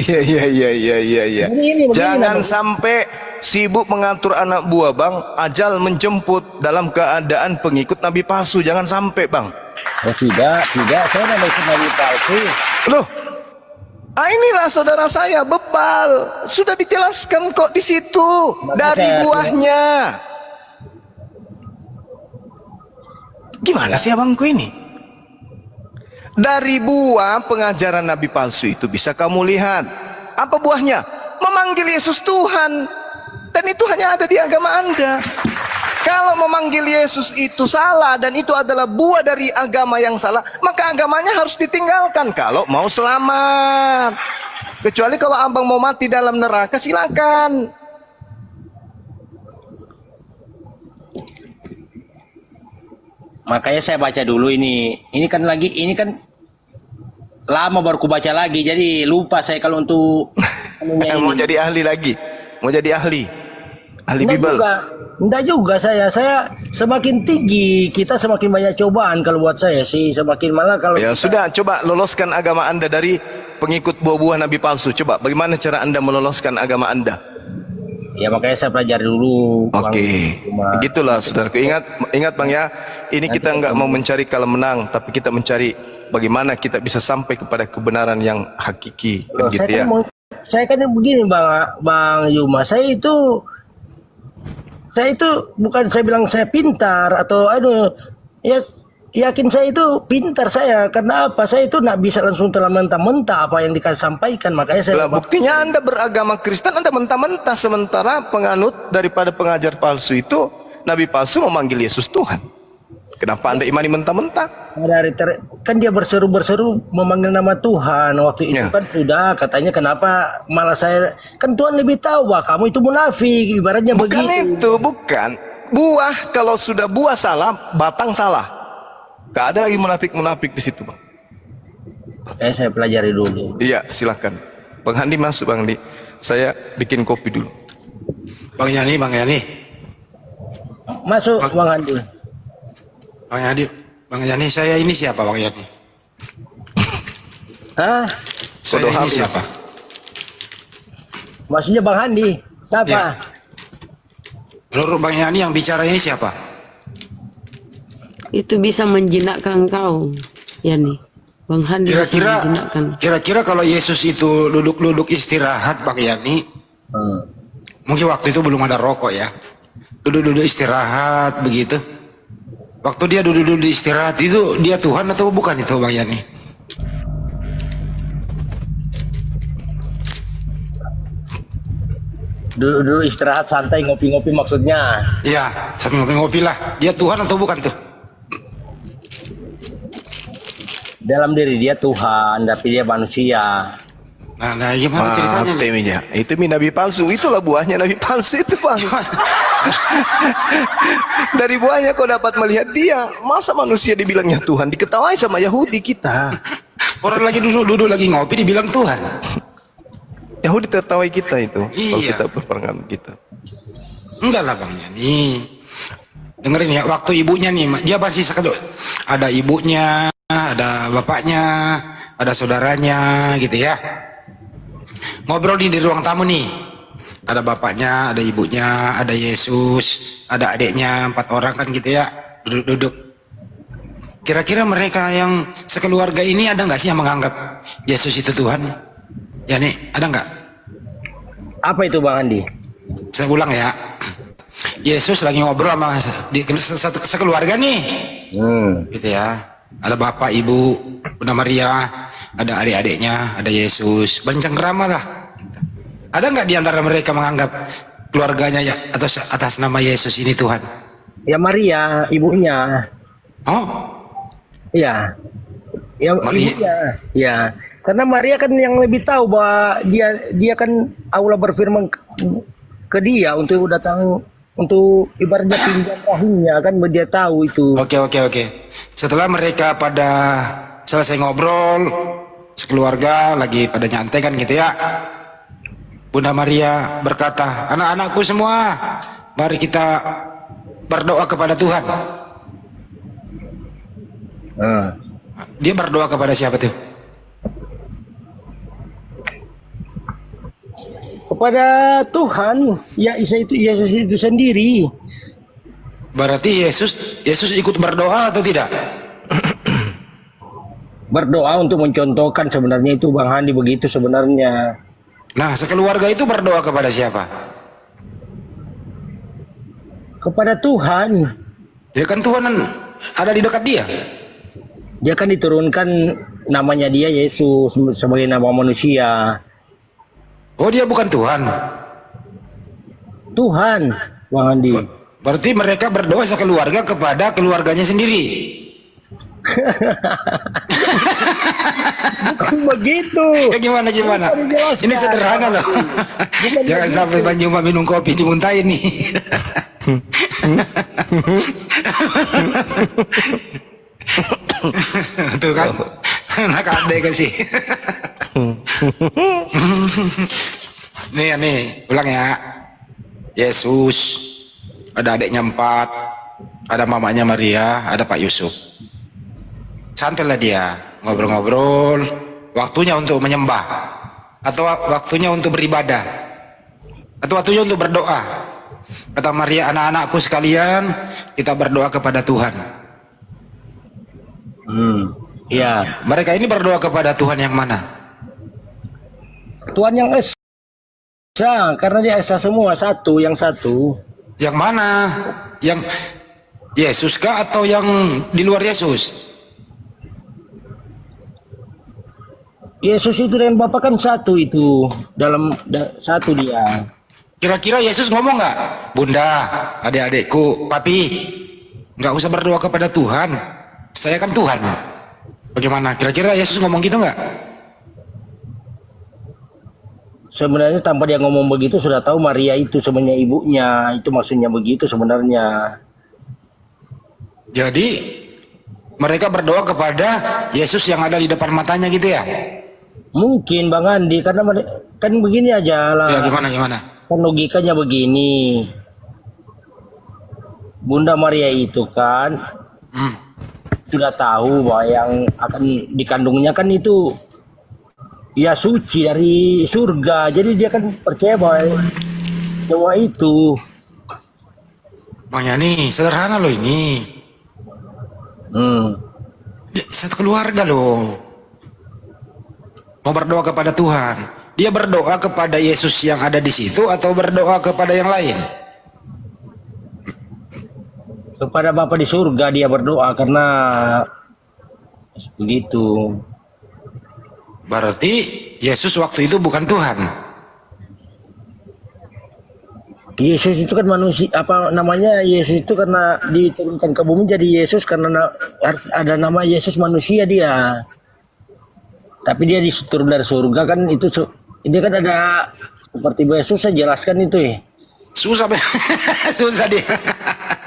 Speaker 1: Iya. Jangan sampai sibuk mengatur anak buah, Bang. Ajal menjemput dalam keadaan pengikut nabi palsu. Jangan sampai, Bang.
Speaker 2: Oh, tidak, saya tidak ikut nabi palsu.
Speaker 1: Loh, inilah saudara saya bebal. Sudah dijelaskan kok di situ dari buahnya. Gimana sih abangku ini? Dari buah pengajaran nabi palsu itu bisa kamu lihat. Apa buahnya? Memanggil Yesus Tuhan. Dan itu hanya ada di agama Anda. Kalau memanggil Yesus itu salah dan itu adalah buah dari agama yang salah, maka agamanya harus ditinggalkan kalau mau selamat. Kecuali kalau abang mau mati dalam neraka, silakan.
Speaker 2: Makanya saya baca dulu ini. Ini kan lama baru ku baca lagi, jadi lupa saya kalau untuk
Speaker 1: Mau jadi ahli lagi, mau jadi ahli Bible.
Speaker 2: Enggak juga saya semakin tinggi kita semakin banyak cobaan kalau buat saya sih, semakin malah kalau
Speaker 1: Ya sudah, coba loloskan agama Anda dari pengikut buah-buah nabi palsu. Coba bagaimana cara Anda meloloskan agama Anda?
Speaker 2: ya makanya saya pelajari dulu.
Speaker 1: Oke, begitulah saudaraku. Ingat Bang ya, ini kita nggak mau mencari kalah menang, tapi kita mencari bagaimana kita bisa sampai kepada kebenaran yang hakiki, begitu ya.
Speaker 2: Saya kan begini Bang Yuma, saya itu bukan saya bilang saya pintar atau ya yakin saya itu pintar saya, karena apa, saya itu nggak bisa langsung telah mentah-mentah apa yang sampaikan, makanya saya
Speaker 1: buktinya Anda beragama Kristen Anda mentah-mentah, sementara penganut daripada pengajar palsu itu nabi palsu memanggil Yesus Tuhan. Kenapa Anda imani mentah-mentah?
Speaker 2: Kan dia berseru-berseru memanggil nama Tuhan waktu itu kan sudah katanya, kenapa malah saya, kan Tuhan lebih tahu bahwa kamu itu munafik, ibaratnya
Speaker 1: bukan
Speaker 2: begitu.
Speaker 1: Bukan buah, kalau sudah buah salah, batang salah. Gak ada lagi munafik-munafik di situ, Bang.
Speaker 2: Saya pelajari dulu.
Speaker 1: Iya, silakan. Bang Handi masuk, Bang Handi. Saya bikin kopi dulu.
Speaker 5: Bang Yani.
Speaker 2: Masuk, Bang Handi.
Speaker 5: Bang Yani, saya ini siapa Bang Yani?
Speaker 2: Hah?
Speaker 5: Saya ini siapa?
Speaker 2: Maksudnya Bang Handi, siapa?
Speaker 5: Ya. Menurut Bang Yani yang bicara ini siapa?
Speaker 4: Itu bisa menjinakkan engkau, Yani. Bang Handi
Speaker 5: Kira-kira kalau Yesus itu duduk-duduk istirahat Bang Yani, mungkin waktu itu belum ada rokok ya, duduk-duduk istirahat begitu. Waktu dia duduk-duduk istirahat itu, dia Tuhan atau bukan itu Bang Yani?
Speaker 2: Duduk istirahat santai ngopi-ngopi maksudnya?
Speaker 5: Iya, sambil ngopi-ngopi lah. Dia Tuhan atau bukan tuh?
Speaker 2: Dalam diri dia Tuhan, tapi dia manusia.
Speaker 5: Nah gimana ceritanya nih?
Speaker 1: Itu nabi palsu, itulah buahnya nabi palsu itu, Bang. Dari buahnya kau dapat melihat dia. Masa manusia dibilangnya Tuhan, diketawain sama Yahudi kita.
Speaker 5: Orang lagi duduk lagi ngopi dibilang Tuhan.
Speaker 1: Yahudi tertawai kita itu.
Speaker 5: Iya.
Speaker 1: Kalau kita berperangan kita.
Speaker 5: Enggak lah Bang Yani. Dengerin ya, waktu ibunya nih, dia pasti ada ibunya, ada bapaknya, ada saudaranya gitu ya. Ngobrol di ruang tamu nih, ada bapaknya, ada ibunya, ada Yesus, ada adiknya, 4 orang kan gitu ya, duduk-duduk. Kira-kira mereka yang sekeluarga ini ada nggak sih yang menganggap Yesus itu Tuhan? Ya nih, ada nggak?
Speaker 2: Apa itu Bang Andi?
Speaker 5: Saya ulang ya, Yesus lagi ngobrol sama sekeluarga nih, gitu ya. Ada bapak, ibu, Bunda Maria, ada adik-adiknya, ada Yesus, bercengkrama lah. Ada nggak di antara mereka menganggap keluarganya ya atas nama Yesus ini Tuhan?
Speaker 2: Ya Maria, ibunya.
Speaker 5: Oh,
Speaker 2: iya. Ya
Speaker 5: Maria.
Speaker 2: ibunya. Ya. Karena Maria kan yang lebih tahu bahwa dia kan Allah berfirman ke dia untuk datang, untuk ibaratnya pinjam rahimnya, kan dia tahu itu.
Speaker 5: Oke. Setelah mereka pada selesai ngobrol, sekeluarga lagi pada nyantai kan gitu ya, Bunda Maria berkata, anak-anakku semua, mari kita berdoa kepada Tuhan. Dia berdoa kepada siapa tuh?
Speaker 2: Kepada Tuhan, ya Yesus itu sendiri.
Speaker 5: Berarti Yesus ikut berdoa atau tidak?
Speaker 2: Berdoa untuk mencontohkan, sebenarnya itu Bang Handi begitu sebenarnya.
Speaker 5: Nah, sekeluarga itu berdoa kepada siapa?
Speaker 2: Kepada Tuhan.
Speaker 5: Ya kan Tuhan ada di dekat dia.
Speaker 2: Dia kan diturunkan namanya dia Yesus sebagai nama manusia.
Speaker 5: Oh, dia bukan Tuhan.
Speaker 2: Tuhan, Bang Andi.
Speaker 5: Berarti mereka berdoa sekeluarga kepada keluarganya sendiri.
Speaker 2: Bukan begitu.
Speaker 5: Ya gimana?
Speaker 2: Bisa dijelaskan.
Speaker 5: Ini sederhana loh. Jangan
Speaker 2: begitu.
Speaker 5: sampai Bang Juma minum kopi dimuntahin nih. Tuh kan, anak adek kan sih. Nih, ulang ya. Yesus, ada adiknya 4, ada mamanya Maria, ada Pak Yusuf. Santailah dia, ngobrol-ngobrol, waktunya untuk menyembah, atau waktunya untuk beribadah, atau waktunya untuk berdoa. Kata Maria, anak-anakku sekalian, kita berdoa kepada Tuhan.
Speaker 2: Ya,
Speaker 5: Mereka ini berdoa kepada Tuhan yang mana?
Speaker 2: Tuhan yang esa, karena dia esa semua, yang satu.
Speaker 5: Yang mana? Yang Yesus kah atau yang di luar Yesus?
Speaker 2: Yesus itu dengan Bapa kan satu itu, satu dia.
Speaker 5: Kira-kira Yesus ngomong nggak? Bunda, adik-adikku, papi, nggak usah berdoa kepada Tuhan. Saya kan Tuhan. Bagaimana? Kira-kira Yesus ngomong gitu nggak?
Speaker 2: Sebenarnya tanpa dia ngomong begitu sudah tahu Maria itu sebenarnya ibunya, itu maksudnya begitu sebenarnya.
Speaker 5: Jadi mereka berdoa kepada Yesus yang ada di depan matanya gitu ya?
Speaker 2: Mungkin Bang Andi, karena kan begini aja lah.
Speaker 5: Ya gimana?
Speaker 2: Kan logikanya begini. Bunda Maria itu kan sudah tahu bahwa yang akan dikandungnya kan itu ya suci dari surga. Jadi dia kan percaya bahwa semua itu.
Speaker 5: Bang Yani, sederhana loh ini. Satu keluarga loh. Mau berdoa kepada Tuhan. Dia berdoa kepada Yesus yang ada di situ atau berdoa kepada yang lain?
Speaker 2: Kepada Bapa di surga dia berdoa karena begitu.
Speaker 5: Berarti Yesus waktu itu bukan Tuhan.
Speaker 2: Yesus itu kan manusia, apa namanya, Yesus itu karena diturunkan ke bumi jadi Yesus karena ada nama Yesus manusia dia. Tapi dia diturun dari surga kan itu ini kan ada seperti Yesus saya jelaskan itu ya.
Speaker 5: Susah susah dia.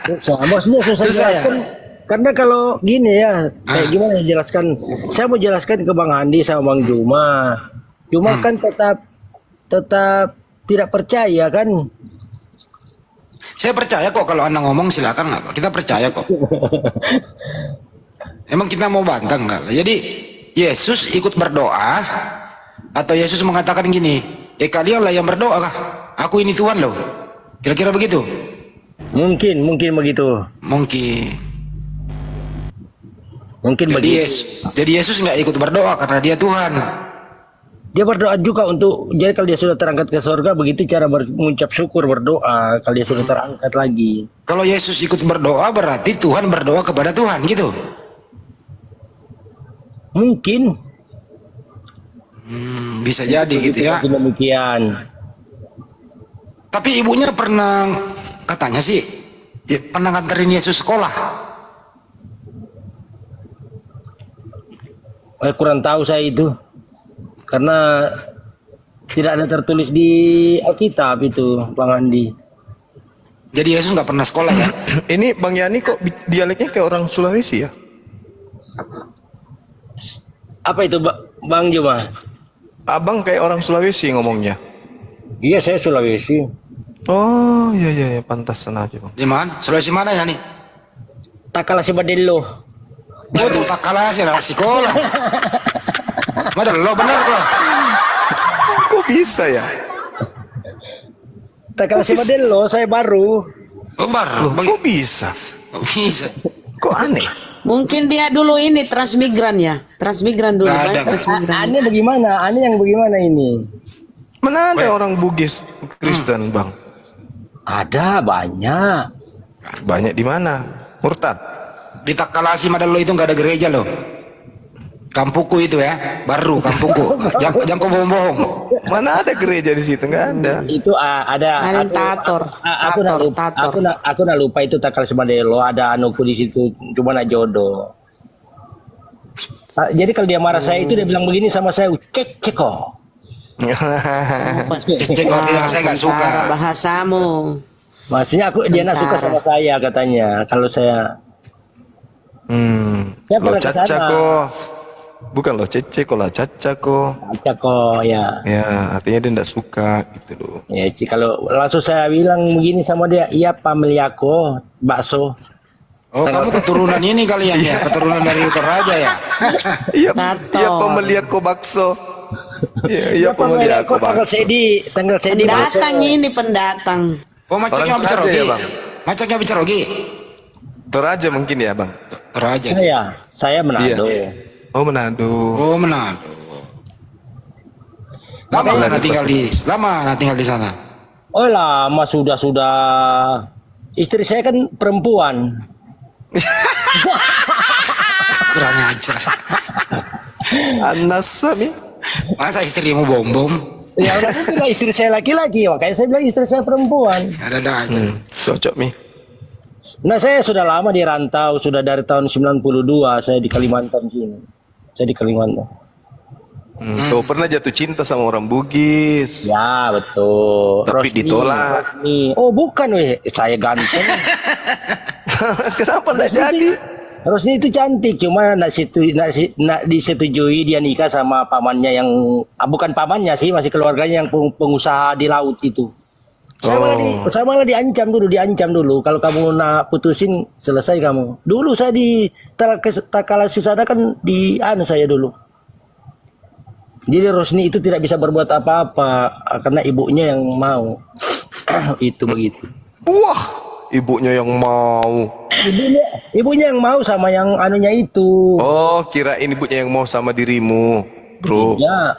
Speaker 2: Susah, maksudnya susah
Speaker 5: Susah ya?
Speaker 2: jelaskan. Karena kalau gini ya, kayak gimana ya jelaskan? Saya mau jelaskan ke Bang Andi sama Bang Juma. Cuma kan tetap tidak percaya kan?
Speaker 5: Saya percaya kok kalau Anda ngomong silakan, nggak? Kita percaya kok. Emang kita mau bantah nggak? Jadi Yesus ikut berdoa atau Yesus mengatakan gini, kalianlah yang berdoa kah? Aku ini Tuhan loh. Kira-kira begitu?
Speaker 2: Mungkin begitu. Mungkin begitu.
Speaker 5: Jadi Yesus nggak ikut berdoa karena dia Tuhan.
Speaker 2: Dia berdoa juga untuk, jadi kalau dia sudah terangkat ke surga, begitu cara mengucap syukur berdoa kalau dia sudah terangkat lagi.
Speaker 5: Kalau Yesus ikut berdoa berarti Tuhan berdoa kepada Tuhan gitu.
Speaker 2: Mungkin.
Speaker 5: Bisa jadi gitu ya.
Speaker 2: Demikian.
Speaker 5: Tapi ibunya pernah, katanya sih, pernah nganterin Yesus sekolah.
Speaker 2: Kurang tahu saya itu. Karena tidak ada tertulis di Alkitab itu, Bang Andi.
Speaker 5: Jadi Yesus nggak pernah sekolah ya?
Speaker 1: Ini Bang Yani kok dialeknya kayak orang Sulawesi ya?
Speaker 2: Apa itu Bang Juma?
Speaker 1: Abang kayak orang Sulawesi ngomongnya.
Speaker 2: Iya, saya Sulawesi.
Speaker 1: Oh iya, pantasan aja Bang.
Speaker 5: Di mana? Sulawesi mana ya nih?
Speaker 2: Takalasi Badello.
Speaker 5: Oh, tuh tak kalah sih lah sekolah. Madal lo benar kok.
Speaker 1: Kok bisa ya?
Speaker 2: Takalasi Badello, saya baru.
Speaker 5: Oh, baru.
Speaker 1: Kok bisa?
Speaker 5: Bisa.
Speaker 1: Kok aneh?
Speaker 4: Mungkin dia dulu ini transmigran ya. Transmigran dulu.
Speaker 5: Nggak ada,
Speaker 4: Baik, transmigran.
Speaker 2: Aneh bagaimana? Aneh yang bagaimana ini?
Speaker 1: Mana ada orang Bugis Kristen Bang?
Speaker 2: Ada banyak.
Speaker 1: Banyak di mana? Murtad.
Speaker 5: Di Takalasi Madalo itu nggak ada gereja loh. Kampuku itu ya, baru kampuku. Jangan kau bohong-bohong.
Speaker 1: Mana ada gereja di situ? Nggak ada.
Speaker 2: Itu ada.
Speaker 4: Tator.
Speaker 2: Aku nak lupa itu Takalasi Badello. Ada anuku di situ. Cuma nak jodoh. Jadi kalau dia marah saya itu dia bilang begini sama saya, ceko.
Speaker 5: Cek artinya saya nggak suka.
Speaker 4: Cara bahasamu.
Speaker 2: Maksudnya dia nggak suka sama saya katanya. Kalau saya
Speaker 1: Lo
Speaker 2: pernah ke
Speaker 1: caca
Speaker 2: sana.
Speaker 1: kok. Bukan lo cece kok, lah caca kok.
Speaker 2: Ceko ya.
Speaker 1: Ya, artinya dia tidak suka gitu loh.
Speaker 2: Ya, kalau langsung saya bilang begini sama dia, iya pamiliako, bakso.
Speaker 5: Oh, kamu keturunan ini kalian ya, keturunan dari Toraja ya.
Speaker 1: Iya,
Speaker 4: Tato.
Speaker 1: iya pembelian ko bakso. Iya, pembelian ko
Speaker 2: Tanggal
Speaker 1: bakso.
Speaker 2: tanggal sedi.
Speaker 4: Pendatang ini pendatang.
Speaker 5: Oh, macamnya
Speaker 1: Orang
Speaker 5: bicara
Speaker 1: Toraja
Speaker 5: Rogi.
Speaker 1: ya, Bang?
Speaker 5: Macamnya bicara Rogi.
Speaker 1: Toraja mungkin ya, Bang.
Speaker 5: Toraja.
Speaker 2: Saya Manado.
Speaker 1: Oh, Manado.
Speaker 5: Oh, Manado. Lama nggak tinggal di sana?
Speaker 2: Oh lama sudah. Istri saya kan perempuan.
Speaker 5: Kurang ajar.
Speaker 1: Anasami.
Speaker 5: Masa istrimu bom-bom?
Speaker 2: Ya udah bilang istri saya laki-laki, makanya saya bilang istri saya perempuan.
Speaker 5: Ada aja.
Speaker 1: Cocok mi.
Speaker 2: Nah saya sudah lama di rantau, sudah dari tahun 92 saya di Kalimantan sini. Saya di Kalimantan.
Speaker 1: So, pernah jatuh cinta sama orang Bugis.
Speaker 2: Ya betul.
Speaker 1: Tapi ditolak.
Speaker 2: Rosni. Oh bukan weh, saya ganteng.
Speaker 1: Kenapa enggak jadi?
Speaker 2: Rosni itu cantik, cuma nak disetujui dia nikah sama pamannya yang bukan pamannya sih, masih keluarganya yang pengusaha di laut itu. Saya malah diancam dulu. Kalau kamu nak putusin, selesai kamu. Dulu saya di Takalasi sana kan saya dulu. Jadi Rosni itu tidak bisa berbuat apa-apa karena ibunya yang mau. Itu begitu.
Speaker 1: Wah, ibunya yang mau.
Speaker 2: Ibunya yang mau sama yang anunya itu.
Speaker 1: Oh, kirain ibunya yang mau sama dirimu, bro.
Speaker 2: Ya.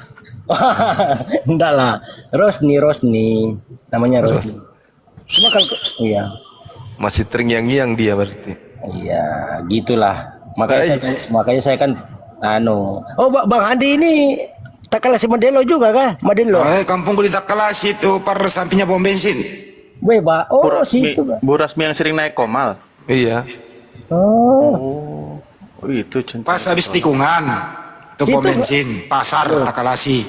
Speaker 2: Enggak lah. Rosni. Namanya Rosni. Cuma kalau iya.
Speaker 1: Masih terngiang-ngiang dia berarti.
Speaker 2: Iya, gitulah. Makanya saya kan Oh, Bang Andi ini Takalasi Madelo juga kah? Madelo.
Speaker 5: Kampung di Takalasi itu sampingnya pom bensin.
Speaker 2: Beba. Oh, situ, Bang.
Speaker 3: Bu Rasmi yang sering naik komal.
Speaker 1: Iya.
Speaker 2: Oh.
Speaker 3: Oh itu cinta.
Speaker 5: Pas habis tikungan itu pom
Speaker 2: Itu,
Speaker 5: bensin, pasar Takalasi.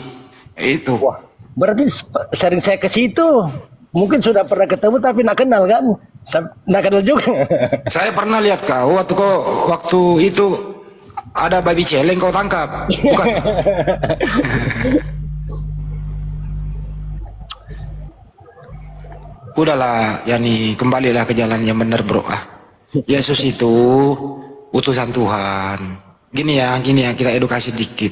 Speaker 5: Itu.
Speaker 2: Wah, berarti sering saya ke situ. Mungkin sudah pernah ketemu tapi nak kenal kan? Nak kenal juga.
Speaker 5: Saya pernah lihat kau waktu itu ada babi celeng kau tangkap. Bukan. Udahlah, Yani, kembalilah ke jalan yang benar, bro. Yesus itu utusan Tuhan. Gini ya, kita edukasi dikit.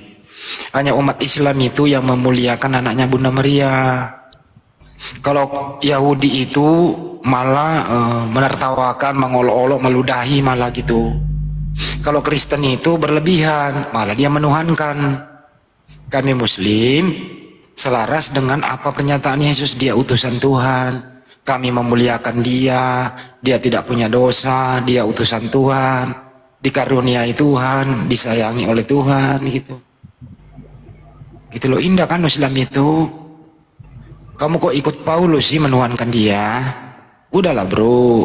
Speaker 5: Hanya umat Islam itu yang memuliakan anaknya Bunda Maria. Kalau Yahudi itu malah menertawakan, mengolok-olok, meludahi malah gitu. Kalau Kristen itu berlebihan, malah dia menuhankan. Kami Muslim selaras dengan apa pernyataan Yesus, dia utusan Tuhan. Kami memuliakan dia tidak punya dosa, dia utusan Tuhan, dikaruniai Tuhan, disayangi oleh Tuhan gitu. Gitu loh, indah kan Islam itu. Kamu kok ikut Paulus sih menuhankan dia? Udahlah bro.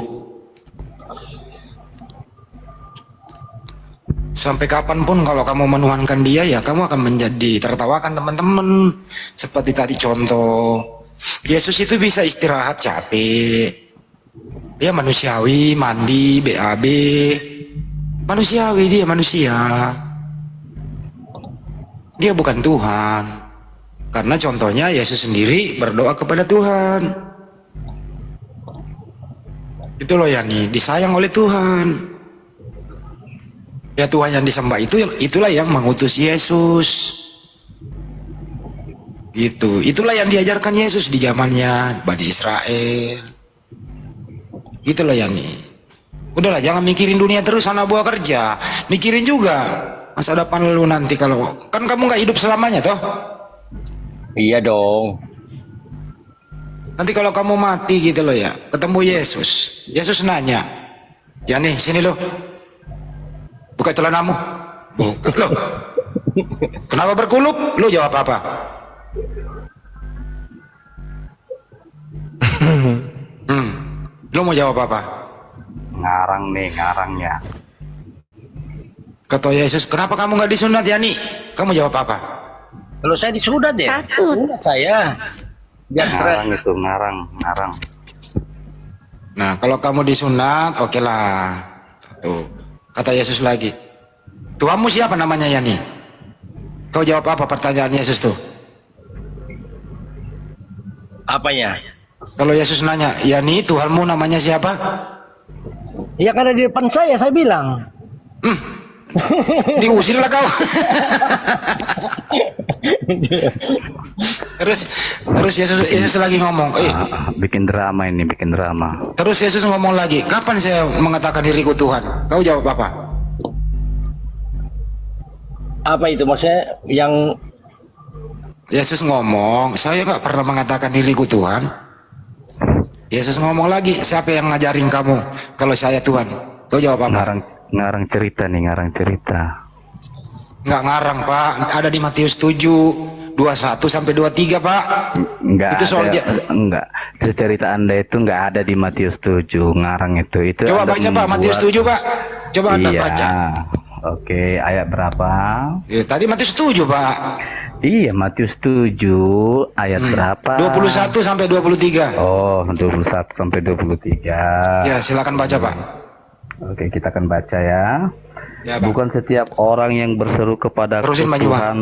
Speaker 5: Sampai kapanpun kalau kamu menuhankan dia, ya kamu akan menjadi tertawakan teman-teman. Seperti tadi contoh, Yesus itu bisa istirahat capek. Dia manusiawi, mandi, BAB. Manusiawi, dia manusia. Dia bukan Tuhan. Karena contohnya Yesus sendiri berdoa kepada Tuhan. Itu loh Yani, disayang oleh Tuhan. Ya Tuhan yang disembah itulah yang mengutus Yesus. Gitu. Itulah yang diajarkan Yesus di zamannya Bani Israel. Gitu loh Yani. Udahlah, jangan mikirin dunia terus, anak buah kerja. Mikirin juga masa depan lu nanti, kalau kan kamu nggak hidup selamanya toh.
Speaker 2: Iya dong.
Speaker 5: Nanti kalau kamu mati gitu loh ya, ketemu Yesus. Yesus nanya, "Ya nih, sini lo. Buka celanamu." Buka. Loh. Kenapa berkulup? Lu jawab apa? Lu mau jawab apa?
Speaker 6: Ngarang nih, ngarangnya.
Speaker 5: Kata Yesus, kenapa kamu nggak disunat Yani? Kamu jawab apa?
Speaker 2: Kalau saya disunat ya,
Speaker 4: Takut.
Speaker 2: sunat saya. Biar keren.
Speaker 3: Ngarang itu, ngarang.
Speaker 5: Nah, kalau kamu disunat, oke lah. Tuh. Kata Yesus lagi, Tuhanmu siapa namanya Yani? Kau jawab apa pertanyaan Yesus tuh?
Speaker 2: Apanya?
Speaker 5: Kalau Yesus nanya, Yani Tuhanmu namanya siapa?
Speaker 2: Yang ada di depan saya bilang.
Speaker 5: Diusir lah kau. terus Yesus lagi ngomong,
Speaker 3: Bikin drama ini, bikin drama.
Speaker 5: terus Yesus ngomong lagi, kapan saya mengatakan diriku Tuhan? Kau jawab apa?
Speaker 2: Apa itu maksudnya yang
Speaker 5: Yesus ngomong, saya nggak pernah mengatakan diriku Tuhan. Yesus ngomong lagi, siapa yang ngajarin kamu kalau saya Tuhan? Kau jawab apa?
Speaker 3: Ngarang cerita nih, ngarang cerita.
Speaker 5: Nggak ngarang Pak, ada di Matius 7, 21 sampai 23 Pak.
Speaker 3: Enggak
Speaker 5: Itu soal
Speaker 3: enggak. Cerita Anda itu enggak ada di Matius 7, ngarang itu. Itu
Speaker 5: Coba
Speaker 3: Anda
Speaker 5: baca Pak,
Speaker 3: membuat-
Speaker 5: Matius 7 Pak. Coba Anda
Speaker 3: Iya.
Speaker 5: baca.
Speaker 3: Oke, ayat berapa?
Speaker 5: Ya, tadi Matius 7 Pak.
Speaker 3: Iya, Matius 7 ayat berapa?
Speaker 5: 21 sampai 23.
Speaker 3: Oh, 21 sampai 23.
Speaker 5: Ya, silakan baca Pak.
Speaker 3: Oke, kita akan baca ya.
Speaker 5: Ya, Pak.
Speaker 3: Bukan setiap orang yang berseru kepada
Speaker 5: Terusin, Pak Juha.
Speaker 3: Tuhan